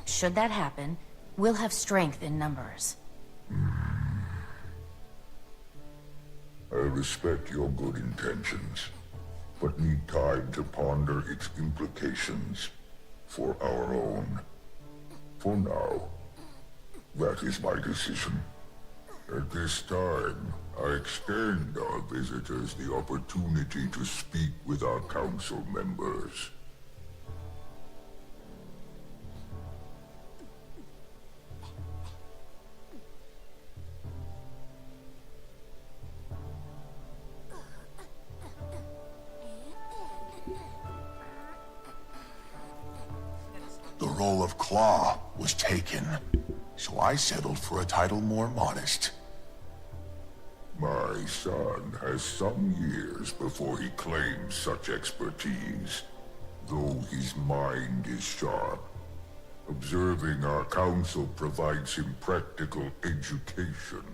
Should that happen, we'll have strength in numbers. I respect your good intentions, but need time to ponder its implications for our own. For now, that is my decision. At this time, I extend our visitors the opportunity to speak with our council members. The role of Claw was taken, so I settled for a title more modest. My son has some years before he claims such expertise, though his mind is sharp. Observing our council provides him practical education,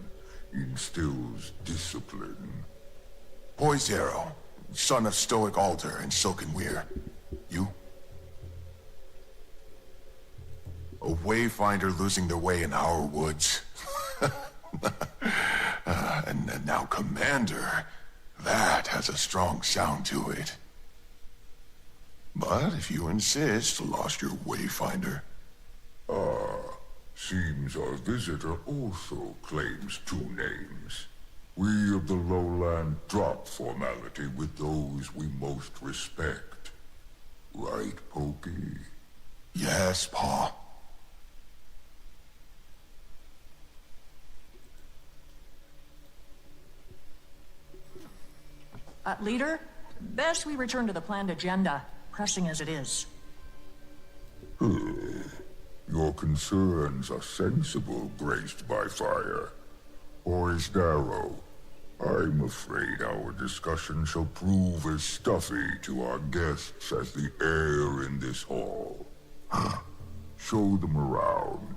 instills discipline. Boy Zero, son of Stoic Alder and Silken Weir. You? A wayfinder losing their way in our woods. And now Commander. That has a strong sound to it. But if you insist, lost your wayfinder. Seems our visitor also claims 2 names. We of the lowland drop formality with those we most respect. Right, Pokey? Yes, Pa. Leader, best we return to the planned agenda, pressing as it is. Your concerns are sensible, graced by fire. Poised arrow, I'm afraid our discussion shall prove as stuffy to our guests as the air in this hall. Show them around.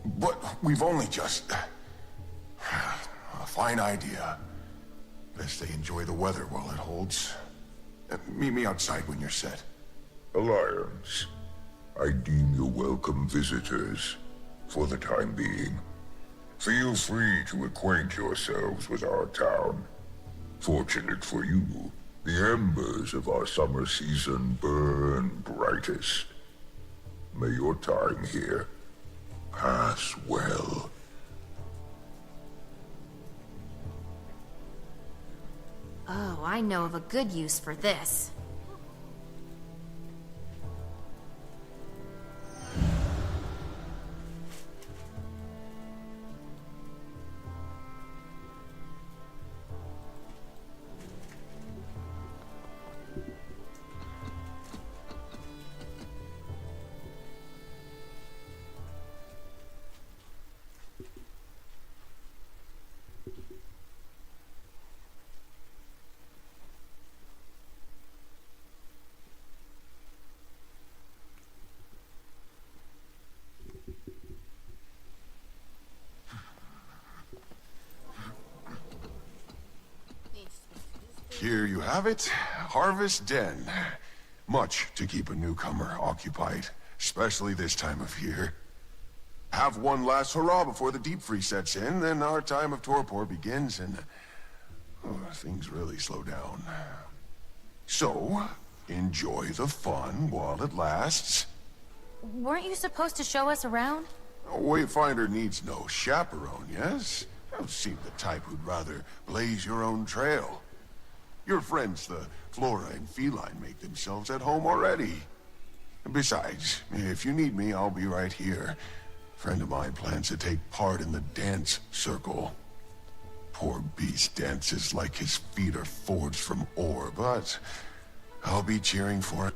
But we've only just... A fine idea. Best they enjoy the weather while it holds. Meet me outside when you're set. Alliance, I deem you welcome visitors, for the time being. Feel free to acquaint yourselves with our town. Fortunate for you, the embers of our summer season burn brightest. May your time here pass well. Oh, I know of a good use for this. Here you have it, Harvest Den. Much to keep a newcomer occupied, especially this time of year. Have one last hurrah before the deep freeze sets in, then our time of torpor begins and things really slow down. So, enjoy the fun while it lasts. Weren't you supposed to show us around? A wayfinder needs no chaperone, yes? You seem the type who'd rather blaze your own trail. Your friends, the flora and feline, make themselves at home already. Besides, if you need me, I'll be right here. A friend of mine plans to take part in the dance circle. Poor beast dances like his feet are forged from ore, but I'll be cheering for it.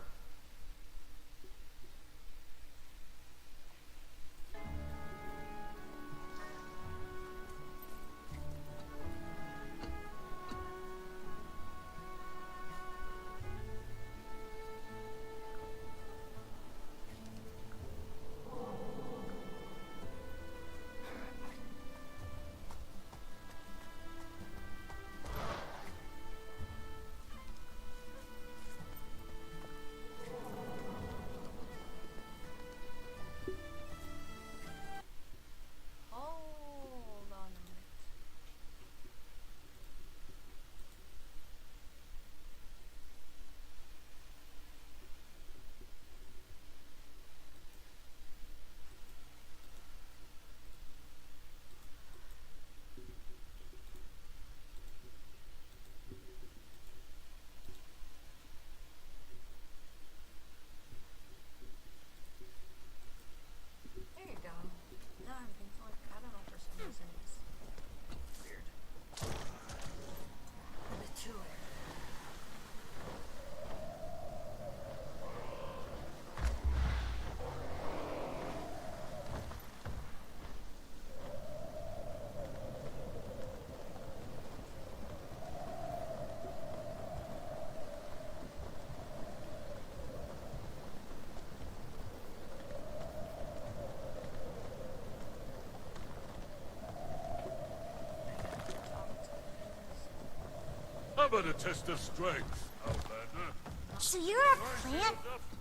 How about a test of strength, Outlander? So you're a plant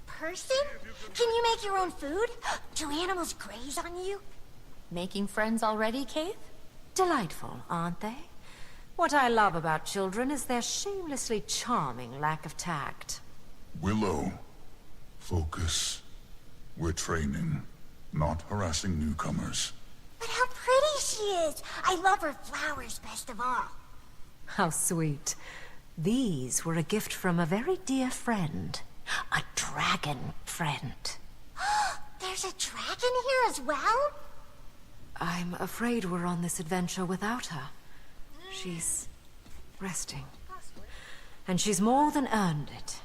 person? Can you make your own food? Do animals graze on you? Making friends already, Kate? Delightful, aren't they? What I love about children is their shamelessly charming lack of tact. Willow, focus. We're training, not harassing newcomers. But how pretty she is! I love her flowers best of all. How sweet. These were a gift from a very dear friend. A dragon friend. There's a dragon here as well? I'm afraid we're on this adventure without her. She's resting. And she's more than earned it.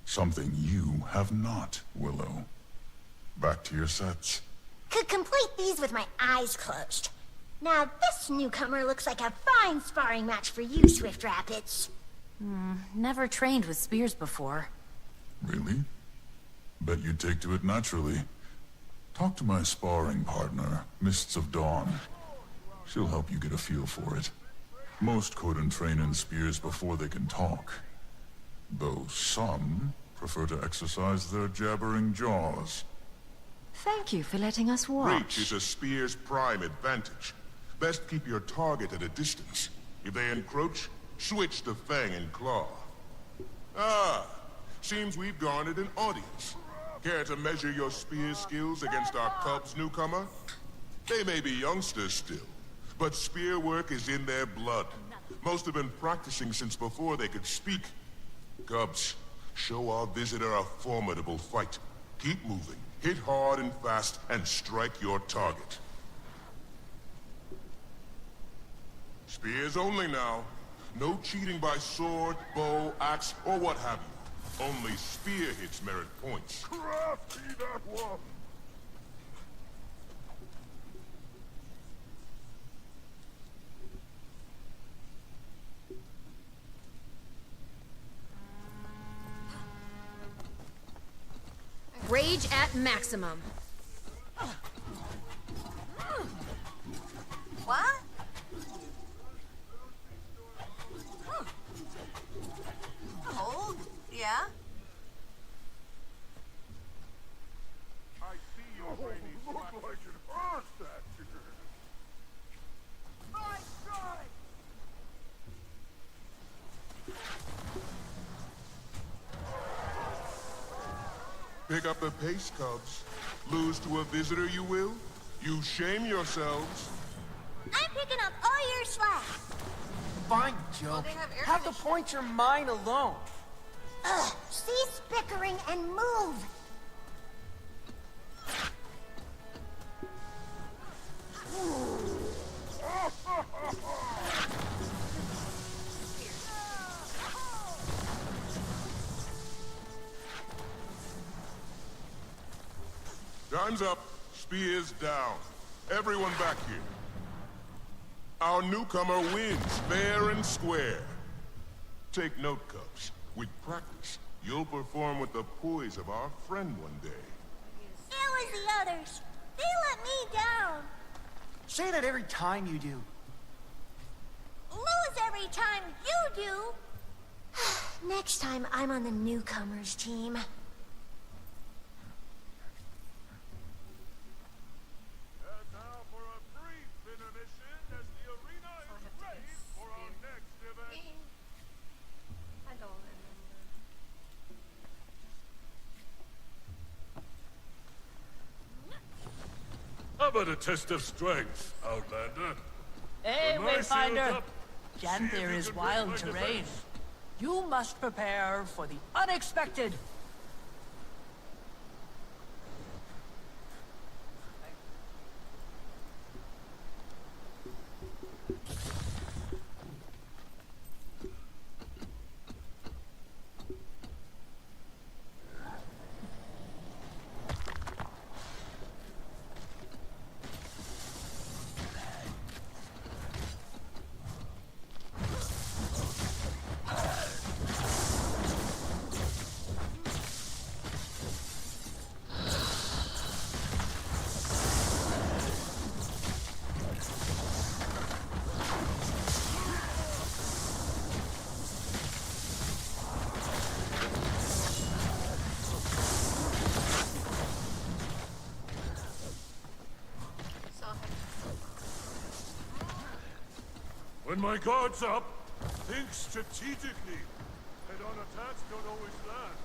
Something you have not, Willow. Back to your sets. Could complete these with my eyes closed. Now this newcomer looks like a fine sparring match for you, Swift Rapids. Never trained with spears before. Really? Bet you'd take to it naturally. Talk to my sparring partner, Mists of Dawn. She'll help you get a feel for it. Most couldn't train in spears before they can talk. Though some prefer to exercise their jabbering jaws. Thank you for letting us watch. Reach is a spear's prime advantage. Best keep your target at a distance. If they encroach, switch to Fang and Claw. Ah, seems we've garnered an audience. Care to measure your spear skills against our Cubs newcomer? They may be youngsters still, but spear work is in their blood. Most have been practicing since before they could speak. Cubs, show our visitor a formidable fight. Keep moving, hit hard and fast, and strike your target. Spears only now. No cheating by sword, bow, axe, or what have you. Only spear hits merit points. Crafty that one! Rage at maximum. What? Hold? Yeah? I see your brainy look like it hurts that chicken. My God! Pick up the pace, Cubs. Lose to a visitor, you will? You shame yourselves. I'm picking up all your slack. Fine, Joe. Have the points are mine alone. Ugh, cease bickering and move. Time's up. Spears down. Everyone back here. Our newcomer wins, fair and square. Take note, Cubs. With practice, you'll perform with the poise of our friend one day. It was the others. They let me down. Say that every time you do. Lose every time you do. Next time, I'm on the newcomers team. How about a test of strength, Outlander? Hey, When my shield's Wayfinder! up, Janther is wild terrain. You must prepare for the unexpected. When my guard's up, think strategically. Head-on attacks don't always land.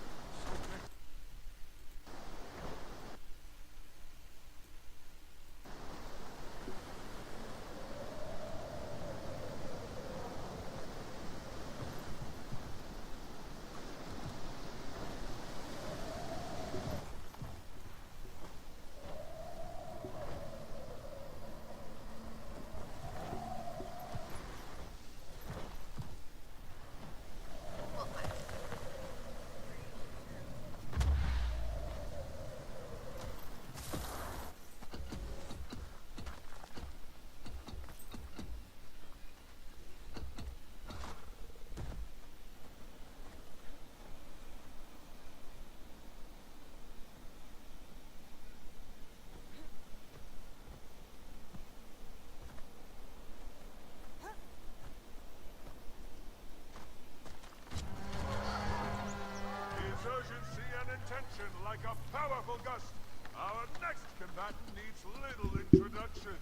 Like a powerful gust, our next combatant needs little introduction.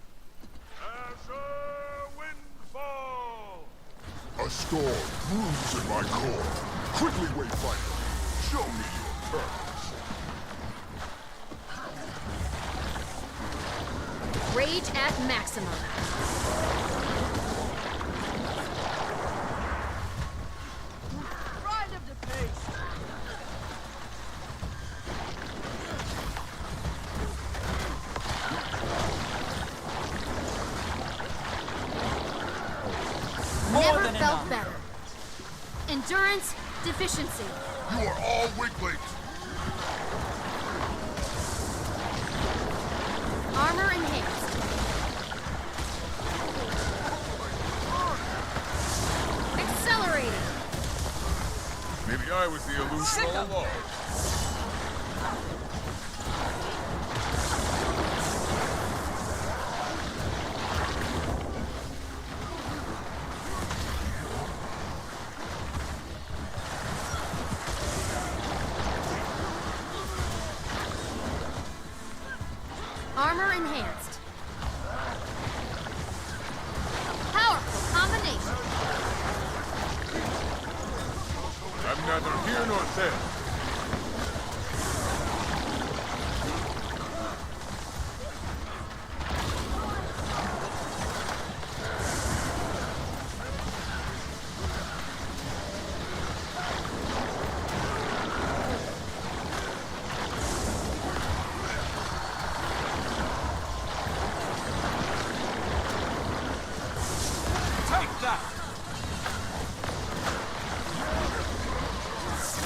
Azure Windfall! A storm moves in my core. Quickly, Wayfinder. Show me your purpose. Rage at maximum. Ride him to pace. Never felt better. Endurance deficiency. You are all weaklings. Armor enhanced. Accelerating. Maybe I was the illusion all along. Armor enhanced. Powerful combination. I'm neither here nor there.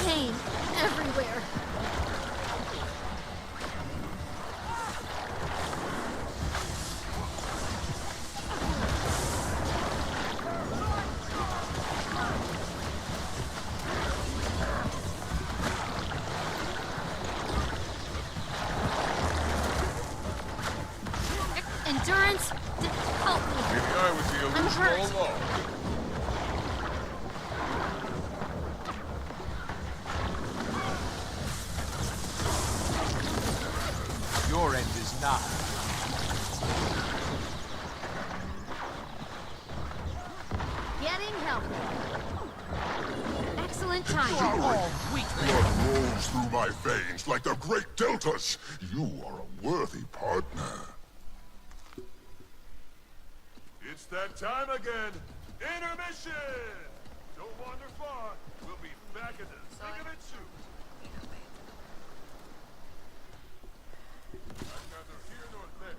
Pain everywhere. Endurance, help me. Maybe I was the I'm illusion hurt. all along. Your end is not. Getting help. Excellent time. Blood rolls through my veins like the great deltas. You are a worthy partner. It's that time again. Intermission! Don't wander far. We'll be back in the thick of it soon. I'm neither here nor there.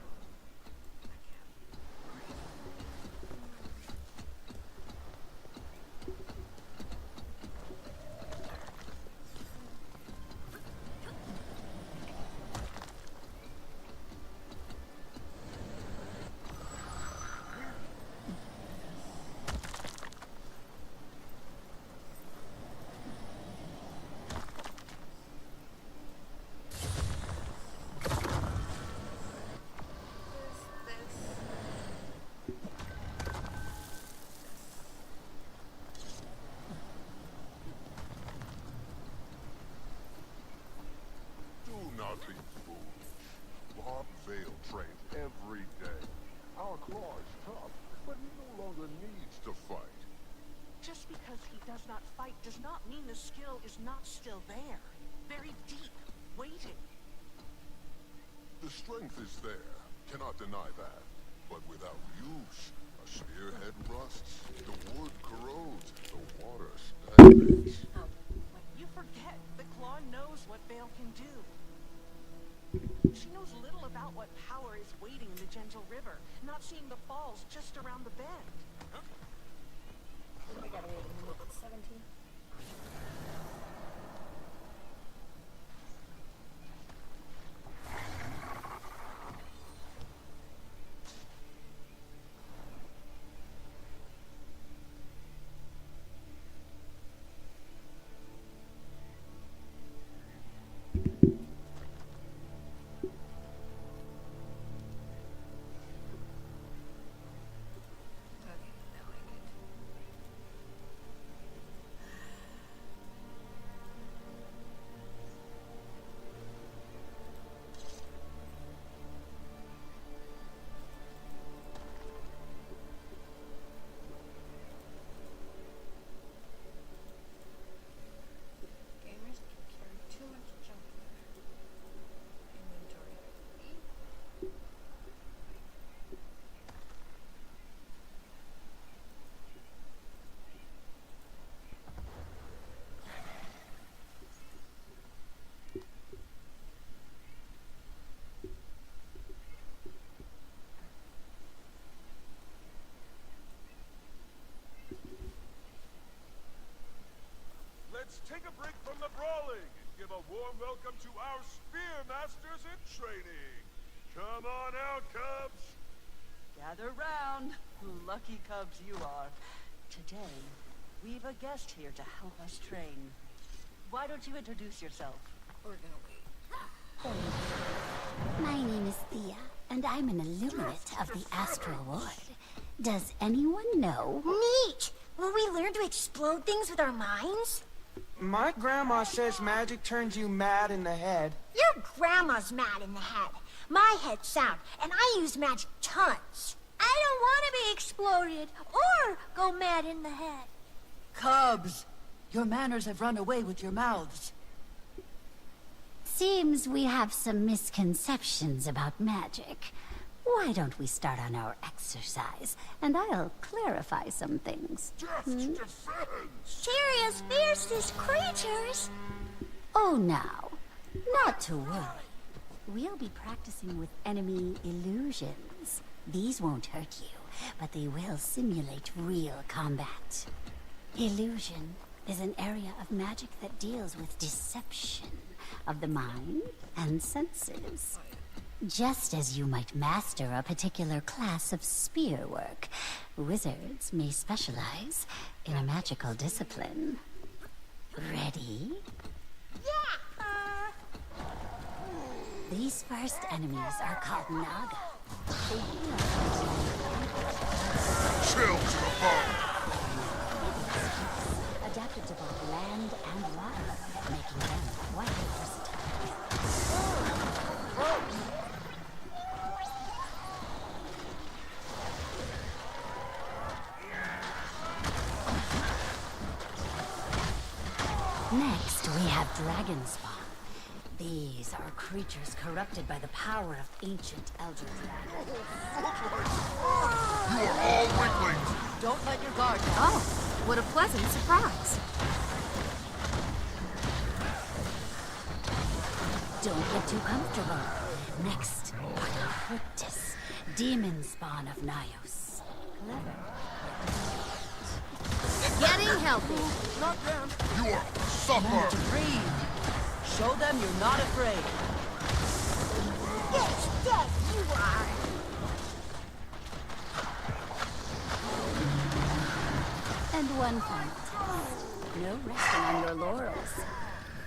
the skill is not still there. Buried deep, waiting. The strength is there. Cannot deny that. But without use, a spearhead rusts, the wood corrodes, the water stagnates. You forget that Claw knows what Vale can do. She knows little about what power is waiting in the Gentle River, not seeing the falls just around the bend. We gotta wait a minute. 17. Let's take a break from the brawling and give a warm welcome to our spear masters in training. Come on out, Cubs. Gather round, lucky Cubs you are. Today, we've a guest here to help us train. Why don't you introduce yourself? We're gonna wait. My name is Thea, and I'm an Illuminate of the Astral Ward. Does anyone know? Neat! Will we learn to explode things with our minds? My grandma says magic turns you mad in the head. Your grandma's mad in the head. My head's sound, and I use magic tons. I don't want to be exploded or go mad in the head. Cubs, your manners have run away with your mouths. Seems we have some misconceptions about magic. Why don't we start on our exercise, and I'll clarify some things. Serious, fiercest creatures! Oh, now, not to worry. We'll be practicing with enemy illusions. These won't hurt you, but they will simulate real combat. Illusion is an area of magic that deals with deception of the mind and senses. Just as you might master a particular class of spear work, wizards may specialize in a magical discipline. Ready? Yeah! These first enemies are called Naga. Chill to the bone! Adapted to both land and water, making them quite versatile. Next, we have Dragonspawn. These are creatures corrupted by the power of ancient elder dragons. You are all weaklings! Don't let your guard down. Oh, what a pleasant surprise. Don't get too comfortable. Next, Cryptus, demon spawn of Nyos. Clever. Getting healthy. Not down. You are suffer! Breathe. Show them you're not afraid. Yes, yes, you are. And one final test. No resting on your laurels.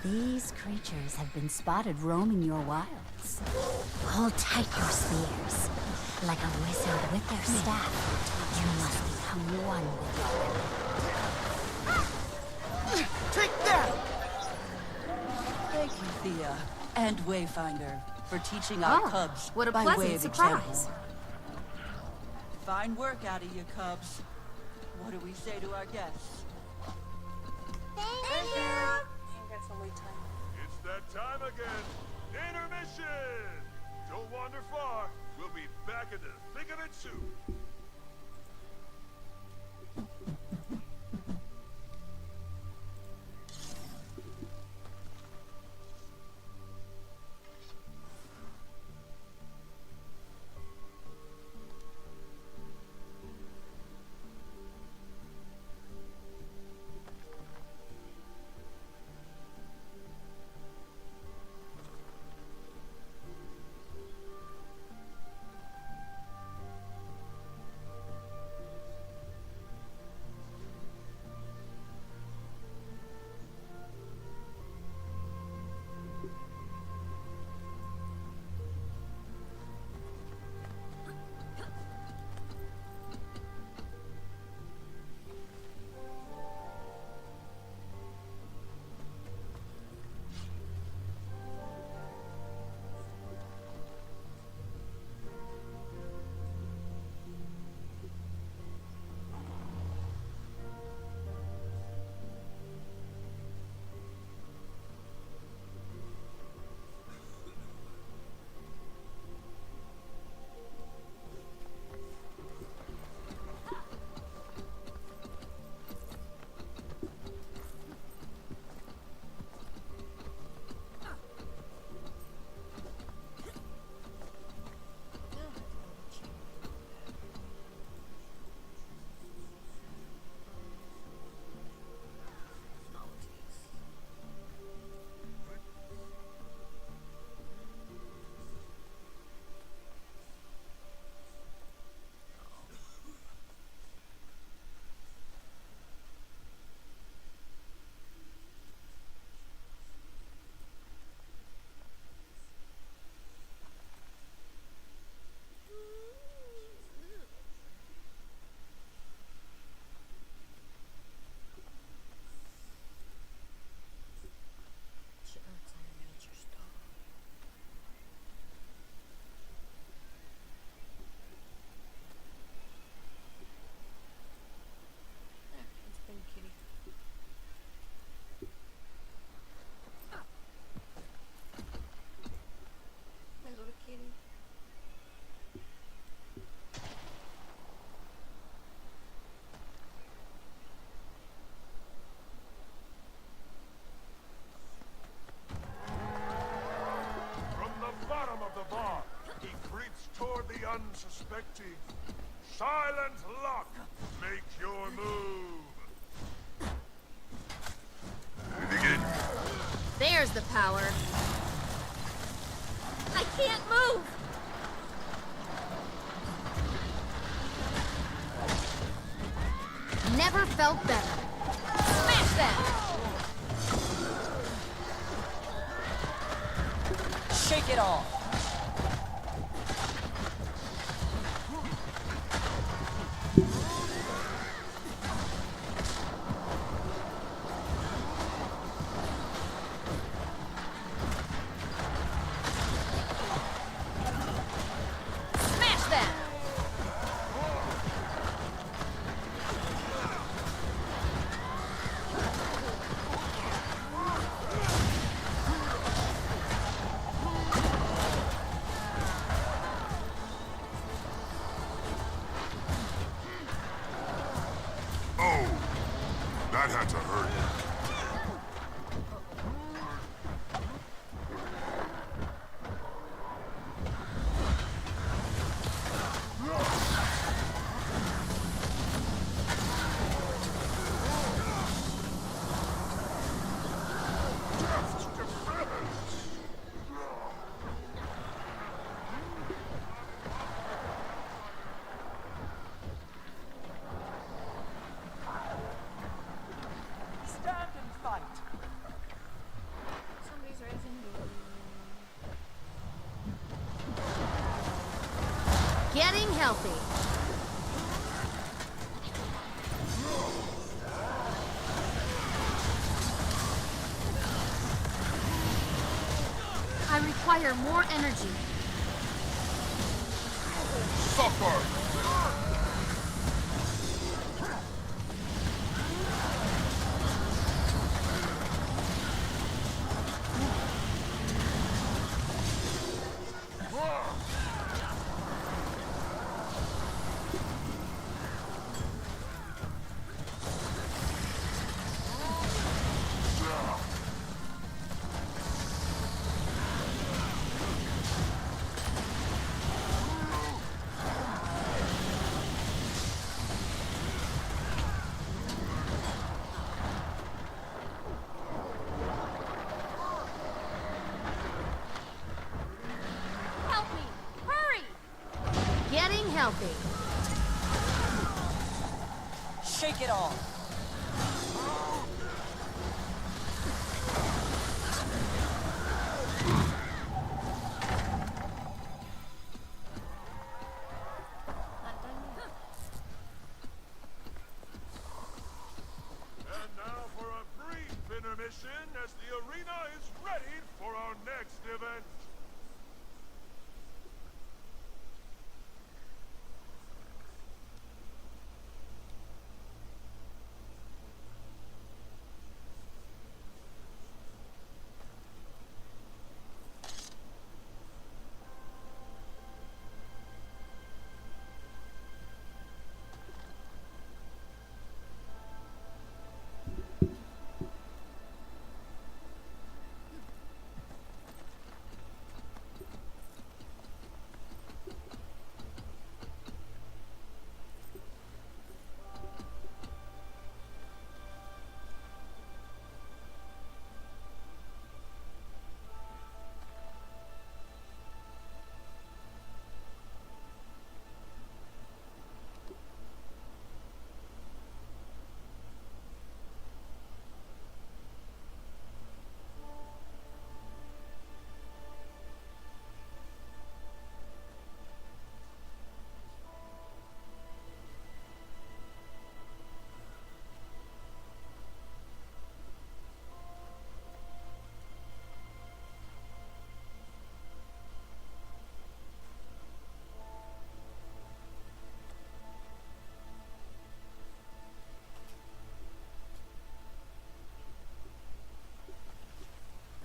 These creatures have been spotted roaming your wilds. Hold tight your spears. Like a wizard with their staff, you must become one with them. Take that! Thank you, Thea, and Wayfinder, for teaching our Cubs what a by pleasant way of surprise. example. Fine work out of you, Cubs. What do we say to our guests? Thank I've got some wait time. It's that time again. Intermission! Don't wander far. We'll be back in the thick of it soon. Unsuspecting. Silent Luck, make your move. Begin. There's the power. I can't move! Never felt better. Smash that! Shake it off. That had to hurt. Getting healthy. I require more energy. Suffer! Staying healthy. Shake it off. And now for a brief intermission as the arena is ready for our next event.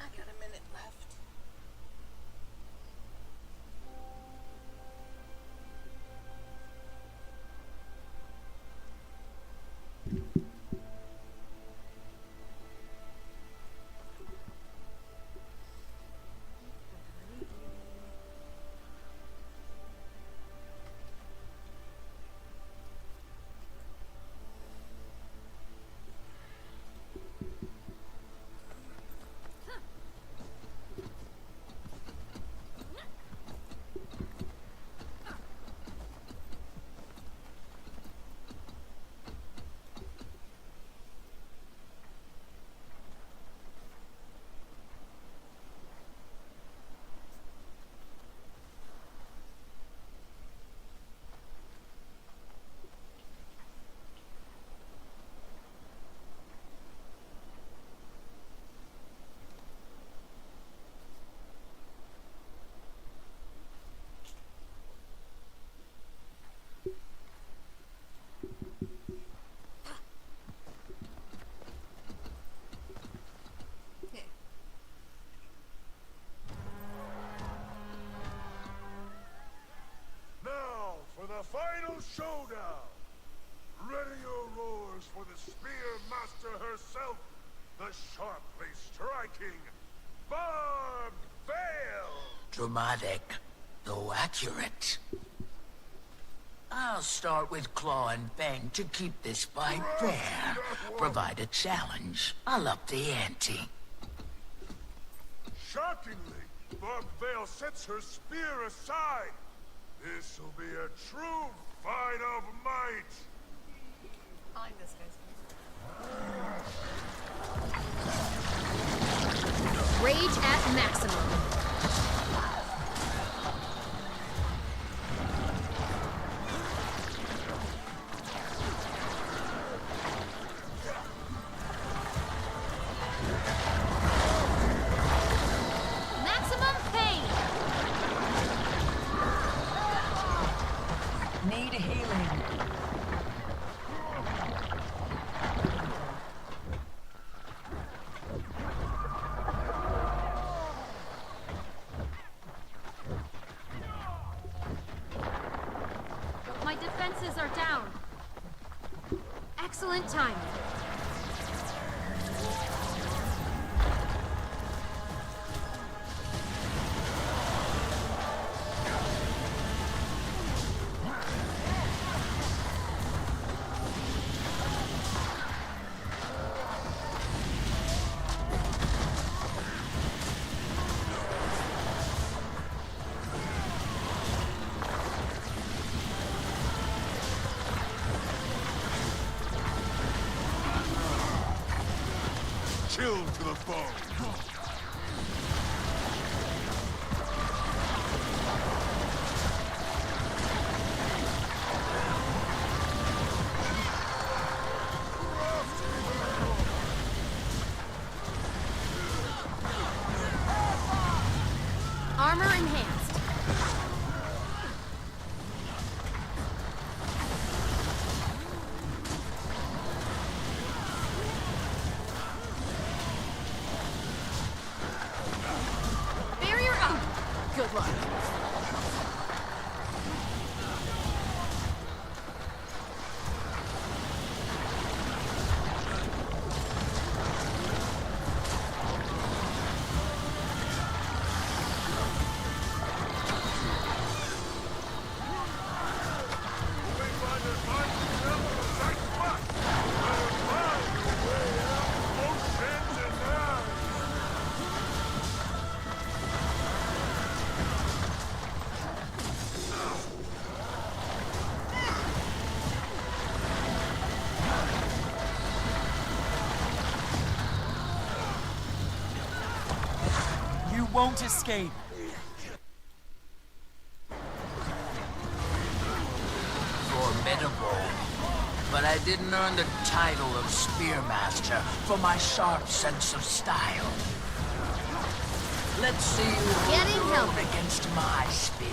I got a minute left. Now for the final showdown. Ready your roars for the Spear Master herself, the sharply striking Barbed Veil! Dramatic, though accurate. I'll start with Claw and Fang to keep this fight fair. Provide a challenge. I'll up the ante. Shockingly, Barbed Veil sets her spear aside. This'll be a true fight of might. I like this guy's face. Rage at maximum. Maximum pain. Need healing. My defenses are down. Excellent timing. Chill to the bone. Armor enhanced. Barrier up. Good luck. You won't escape. Formidable. But I didn't earn the title of Spearmaster for my sharp sense of style. Let's see you Getting hold help. against my spear.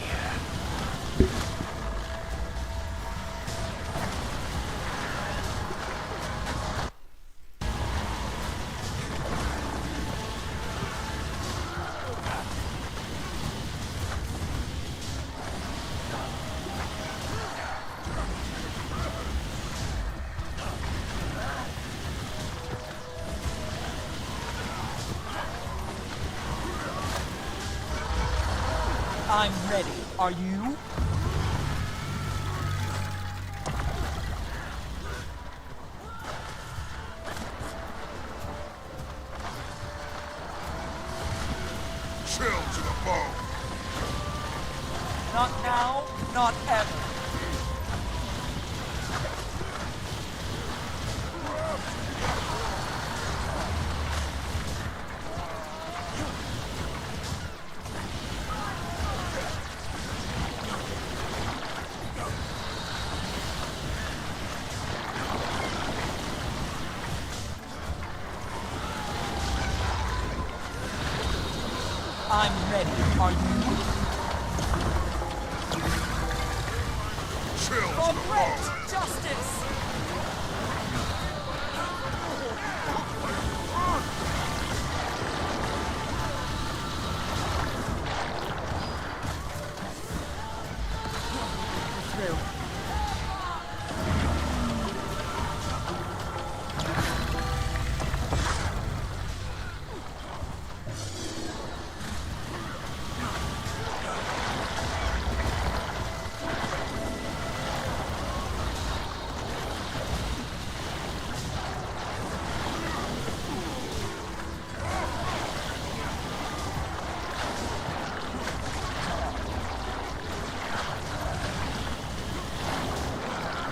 I'm ready. Are you? Chill to the bone. Not now, not ever. I'm ready. Are you? Chill to For the great bone. justice! Through.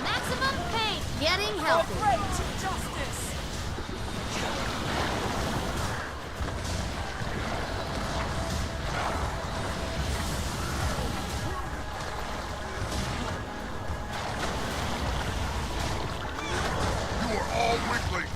Maximum pain. Getting For healthy. great justice! You are all weaklings.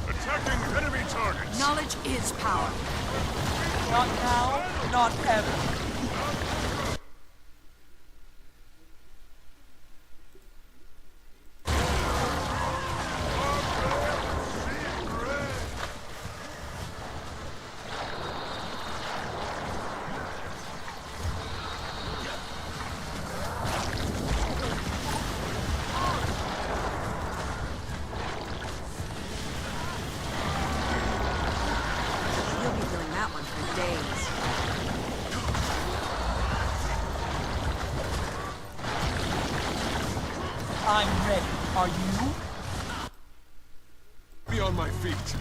Attacking enemy targets! Knowledge is power. Not now, not ever. You'll be doing that one for days. I'm ready. Are you? Be on my feet.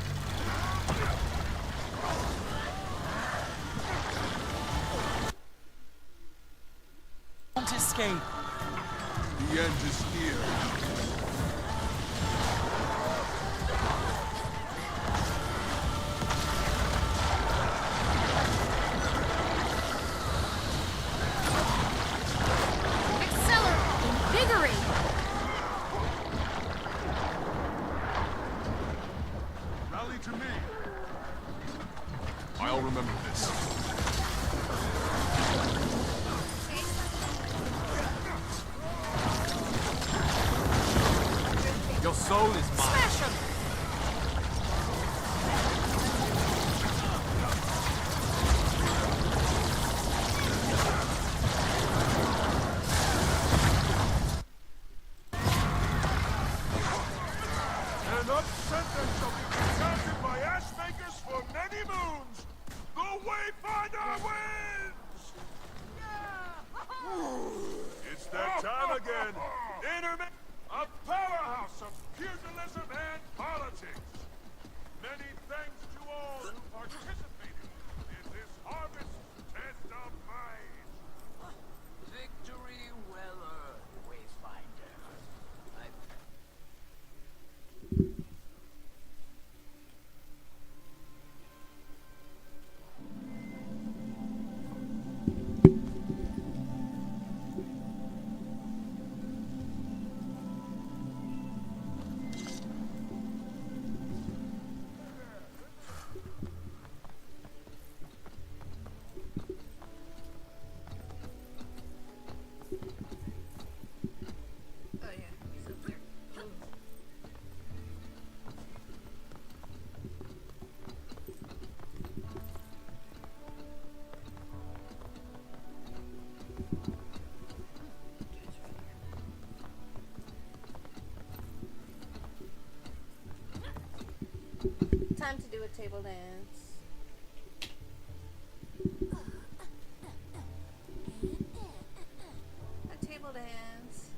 Don't escape. The end is near. Rally to me. I'll remember this. Your soul is mine. Smash him! An upset that shall be recounted by Ashmakers for many moons. The Wayfinder wins! It's that time again. A powerhouse of pugilism and politics. Many thanks to all who participated in this harvest test of might. Victory well earned, Wayfinder. Oh yeah, he's up there. Time to do a table dance. A table dance.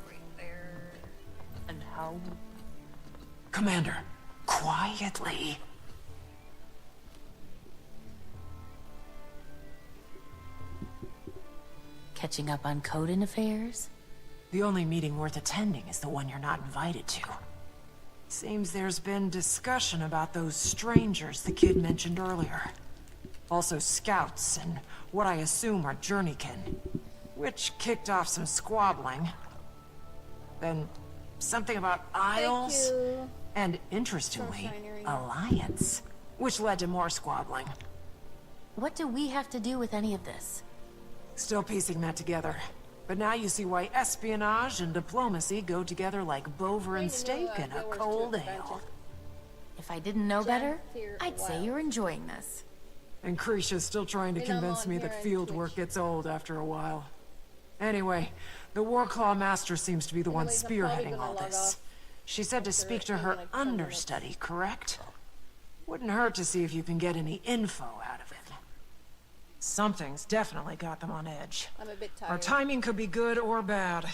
Right there. And how? Commander, quietly. Catching up on Coden affairs? The only meeting worth attending is the one you're not invited to. Seems there's been discussion about those strangers the kid mentioned earlier. Also scouts and what I assume are journeykin, which kicked off some squabbling. Then something about Isles, you. and interestingly, Finery. Alliance, which led to more squabbling. What do we have to do with any of this? Still piecing that together. But now you see why espionage and diplomacy go together like Bover and steak and a cold ale. If I didn't know better, Fear I'd say Wild. you're enjoying this. And Krisha's still trying to And I'm convince on me here that on field work Twitch. gets old after a while. Anyway, the Warclaw Master seems to be the one Anyways, I'm probably spearheading gonna all log this. off She said to after speak to maybe her like 10 minutes. understudy, correct? Wouldn't hurt to see if you can get any info out of it. Something's definitely got them on edge. I'm a bit Our tired. timing could be good or bad.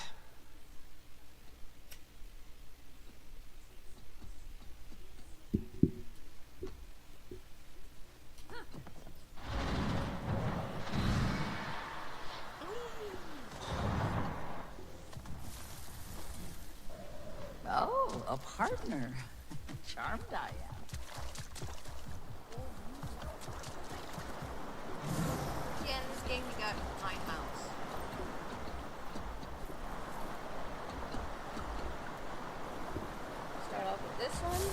Oh, a partner. Charmed I am. Yeah, in this game you got 9 mounts. Start off with this one.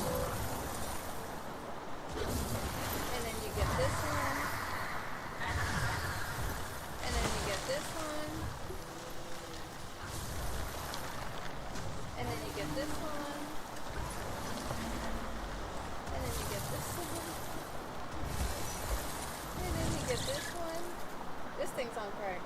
And then you get this one. And then you get this one. And then you get this one. And then you get this one. And then you get this one. This thing's on crack.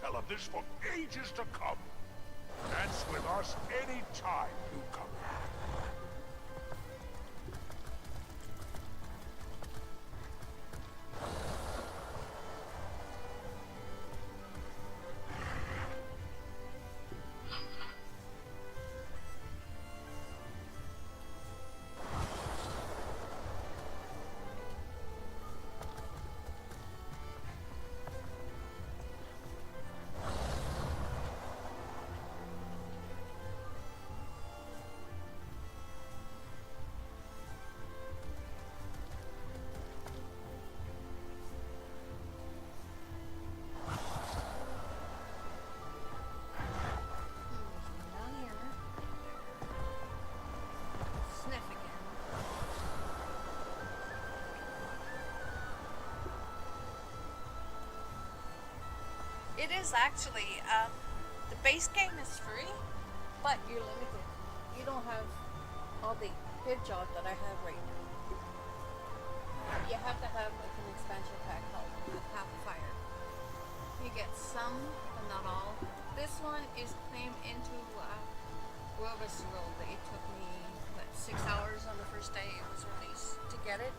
tell of this for ages to come. Dance with us any time, newcomer. It is actually, the base game is free, but you're limited. You don't have all the hit job that I have right now. You have to have like an expansion pack called Path of Fire. You get some, but not all. This one is claimed into Rovus World. It took me, 6 hours on the first day it was released to get it.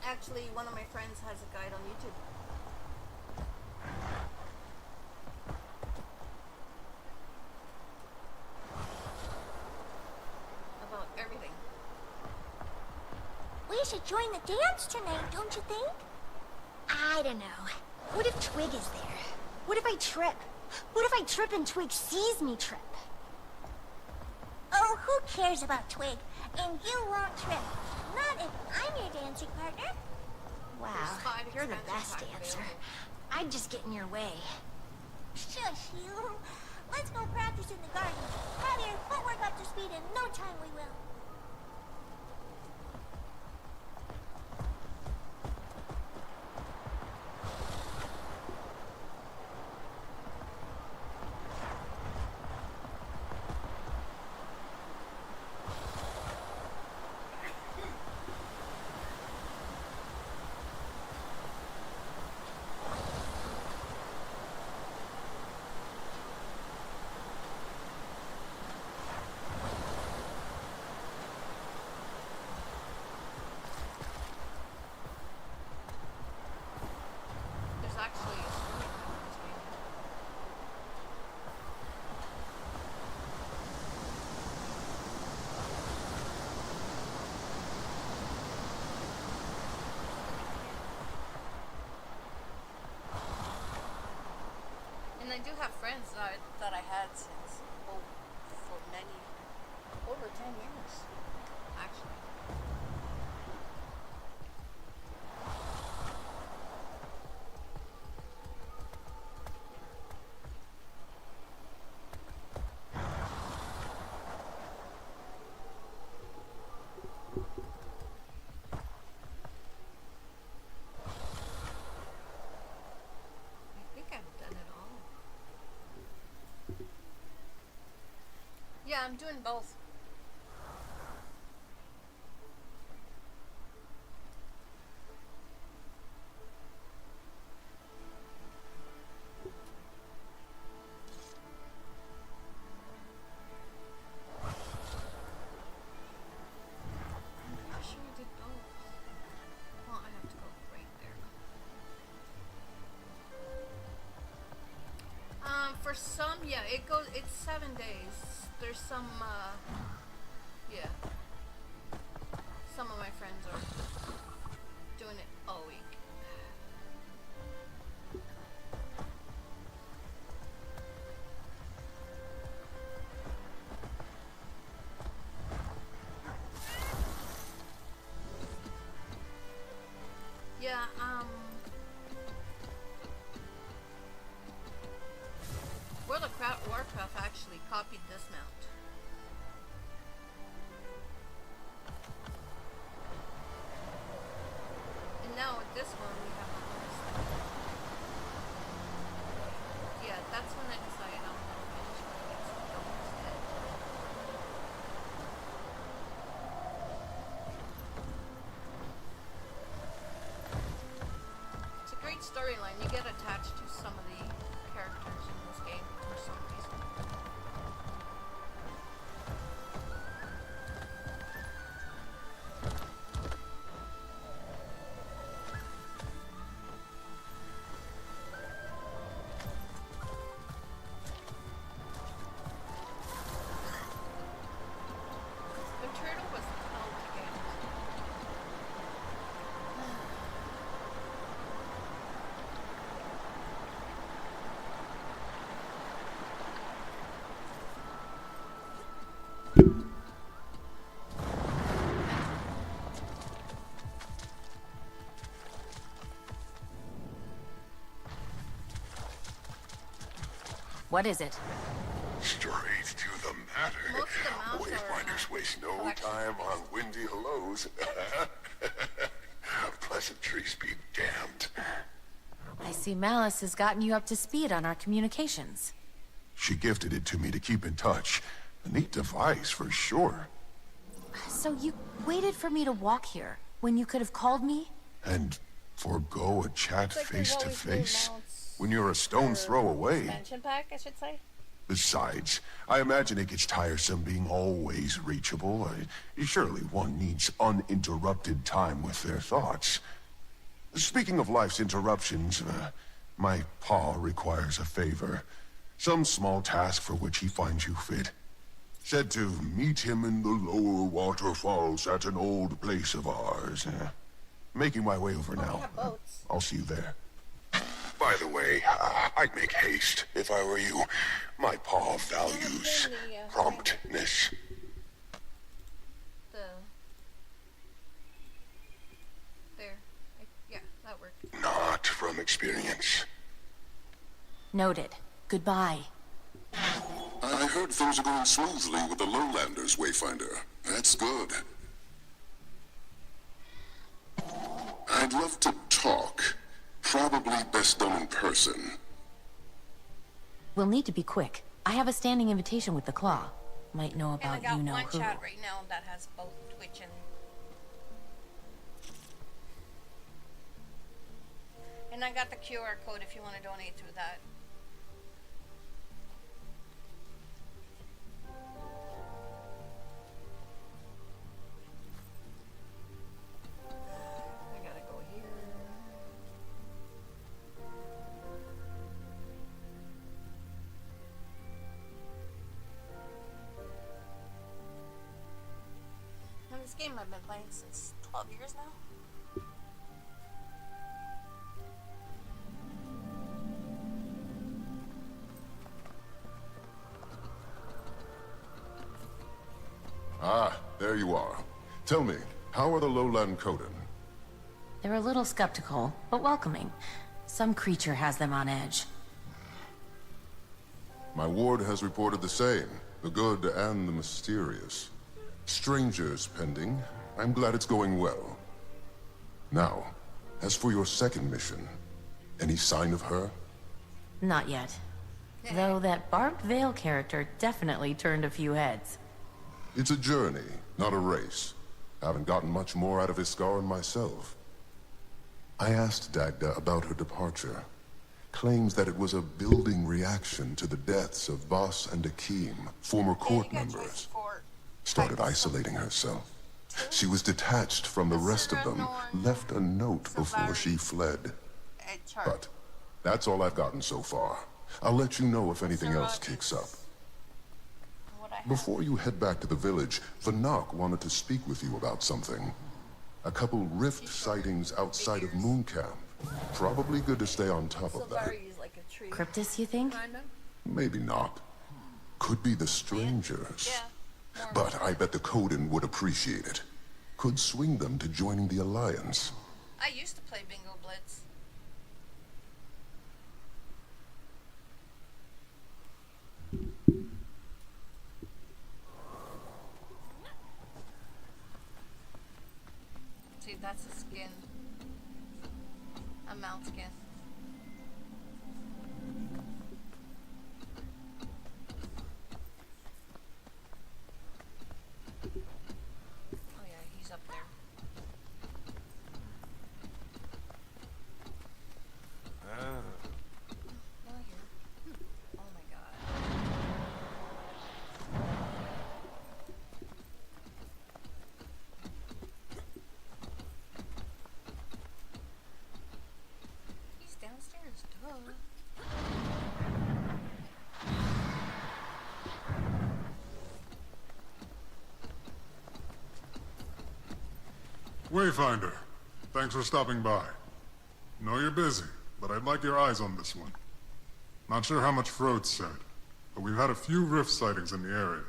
Actually, one of my friends has a guide on YouTube. About everything. We should join the dance tonight, don't you think? I don't know. What if Twig is there? What if I trip? What if I trip and Twig sees me trip? Oh, who cares about Twig? And you won't trip. Not if I'm your dancing partner. Wow, you're the best dancer. I'd just get in your way. Shush you. Let's go practice in the garden. Have your footwork up to speed in no time we will. And I do have friends that I had since, for over 10 years, actually. Yeah, I'm doing both. I'm sure I did both. Well, I have to go right there. For some, yeah, it's 7 days. There's some, yeah. Some of my friends are doing it all week. Yeah, World of Warcraft actually copied this mount. And now with this one we have a bonus. Yeah, that's when I decided I'm gonna finish when I get some bonus storyline, you get attached to some of the characters in this game for some reason. The turtle was out again. What is it? Straight to the matter. Wayfinders waste no time on windy hellos. Pleasantries be damned. I see Malice has gotten you up to speed on our communications. She gifted it to me to keep in touch. A neat device, for sure. So you waited for me to walk here, when you could have called me? And forego a chat It's like face we've to always face? renounced When you're a stone's throw away. expansion pack, I should say. Besides, I imagine it gets tiresome being always reachable. Surely one needs uninterrupted time with their thoughts. Speaking of life's interruptions, my paw requires a favor. Some small task for which he finds you fit. Said to meet him in the lower waterfalls at an old place of ours. Making my way over now. I'll see you there. By the way, I'd make haste if I were you. My paw values promptness. Yeah, that worked. Not from experience. Noted. Goodbye. I heard things are going smoothly with the Lowlanders, Wayfinder. That's good. I'd love to talk. Probably best done in person. We'll need to be quick. I have a standing invitation with the Claw. Might know And I about got you-know one who. chat right now that has both Twitch and I got the QR code if you want to donate through that. I gotta go here. Now, this game I've been playing since 12 years now. Ah, there you are. Tell me, how are the Lowland Coden? They're a little skeptical, but welcoming. Some creature has them on edge. My ward has reported the same. The good and the mysterious. Strangers pending. I'm glad it's going well. Now, as for your second mission, any sign of her? Not yet. Though that Barbed Veil character definitely turned a few heads. It's a journey, not a race. Haven't gotten much more out of Iskaran myself. I asked Dagda about her departure. Claims that it was a building reaction to the deaths of Voss and Akeem, former court members. Started isolating herself. She was detached from the rest of them, left a note before she fled. But that's all I've gotten so far. I'll let you know if anything else kicks up. Before you head back to the village, Vanak wanted to speak with you about something. A couple rift sightings outside of Moon Camp. Probably good to stay on top of that. Cryptus, you think? Maybe not. Could be the strangers. But I bet the Coden would appreciate it. Could swing them to joining the Alliance. I used to play Bingo Blitz. See, that's a skin. A mount skin. Oh yeah, he's up there. Wayfinder, thanks for stopping by. Know you're busy, but I'd like your eyes on this one. Not sure how much Frode said, but we've had a few rift sightings in the area.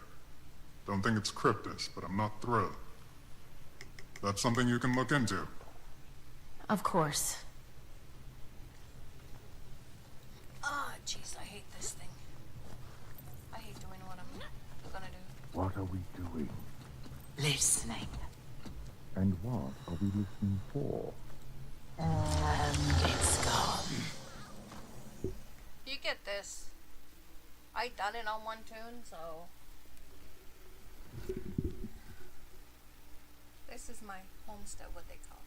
Don't think it's Cryptus, but I'm not thrilled. That's something you can look into. Of course. Ah, jeez, I hate this thing. I hate doing what I'm gonna do. What are we doing? Listening. And what are we listening for? It's gone. You get this. I done it on one tune, so... This is my homestead, what they call.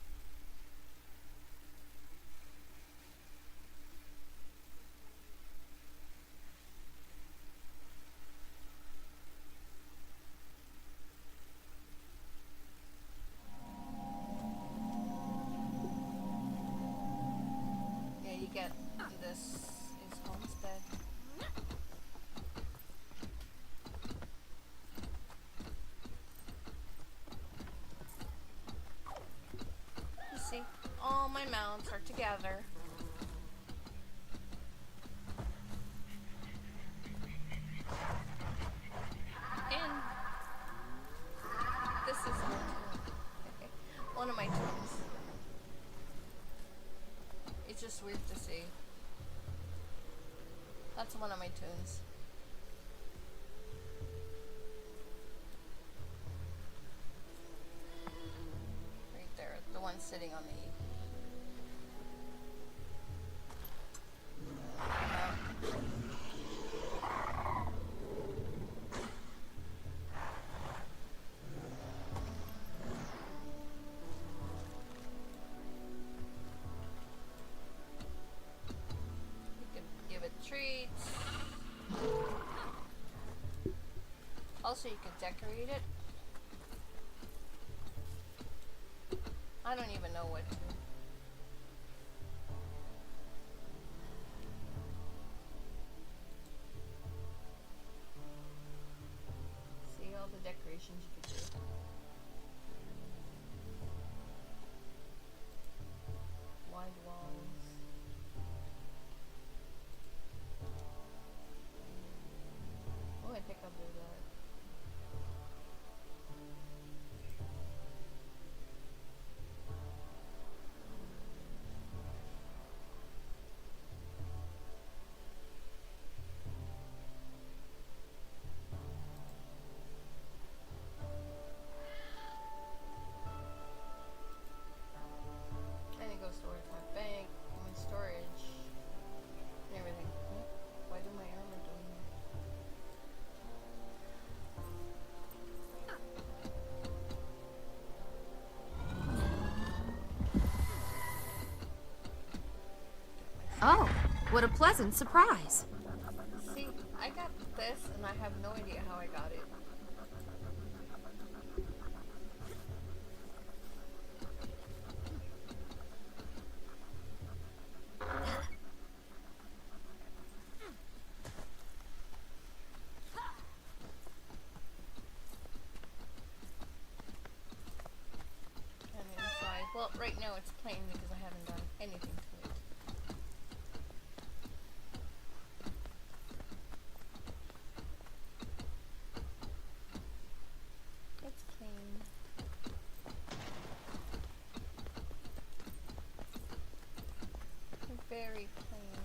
Yeah, you get this is homestead. You see, all my mounts are together. And this is one of my tunes. It's just weird to see. That's one of my tunes. Right there, the one sitting on the give it treats. Also, you can decorate it. I don't even know what to. See all the decorations you could do. Wide walls. Oh, I think I'll do that. And it goes towards my bank, my storage, and everything. Why do my armor doing that? Oh, what a pleasant surprise. See, I got this and I have no idea how I got it. And inside, well, right now it's plain because I haven't done anything to it. It's clean. Very clean.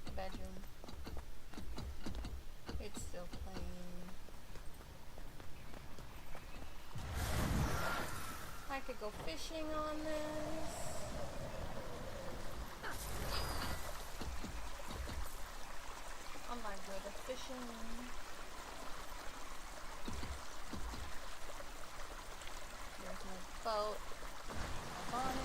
The bedroom. It's still clean. I could go fishing on this. I'm not good at fishing. There's my boat. I'm on it.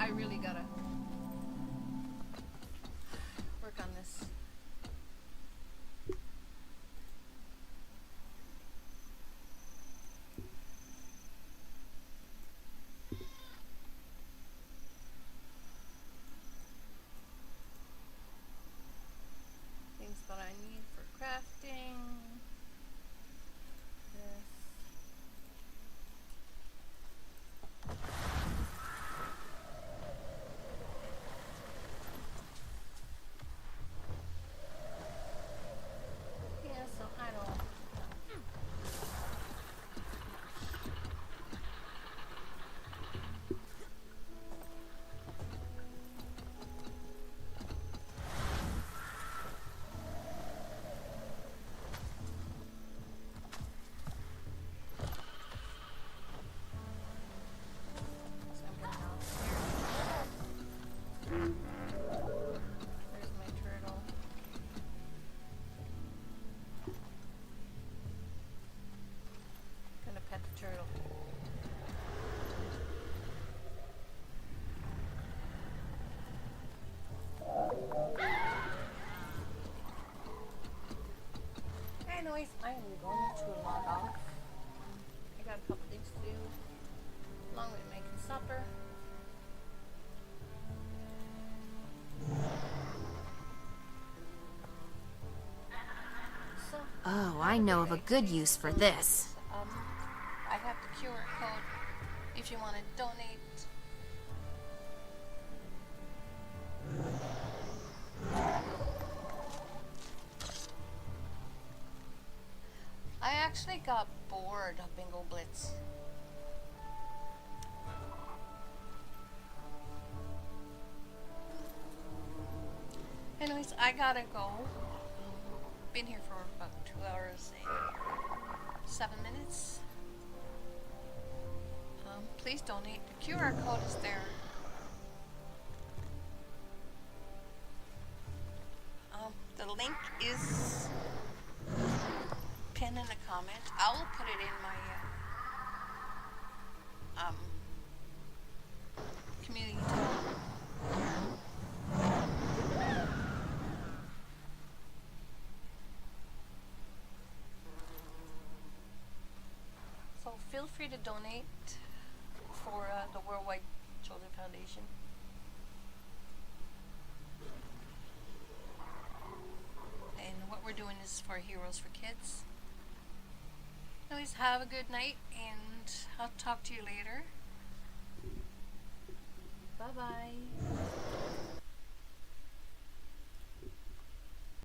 I really gotta work on this. Things that I need for crafting. This. Yeah, so I don't. So I'm going downstairs. There's my turtle. Gonna pet the turtle. Anyways, I am going to log off. I got a couple things to do, along with making supper. So, Oh, I know of a good use for this. I have the QR code if you want to donate. I actually got bored of Bingo Blitz. Anyways, I gotta go. Been here for about 2 hours and 7 minutes. Please donate. The QR code is there. The link is pinned in the comment. I will put it in my community tab. So feel free to donate for the Worldwide Children Foundation. And what we're doing is for Heroes for Kids. Anyways, have a good night, and I'll talk to you later. Bye-bye.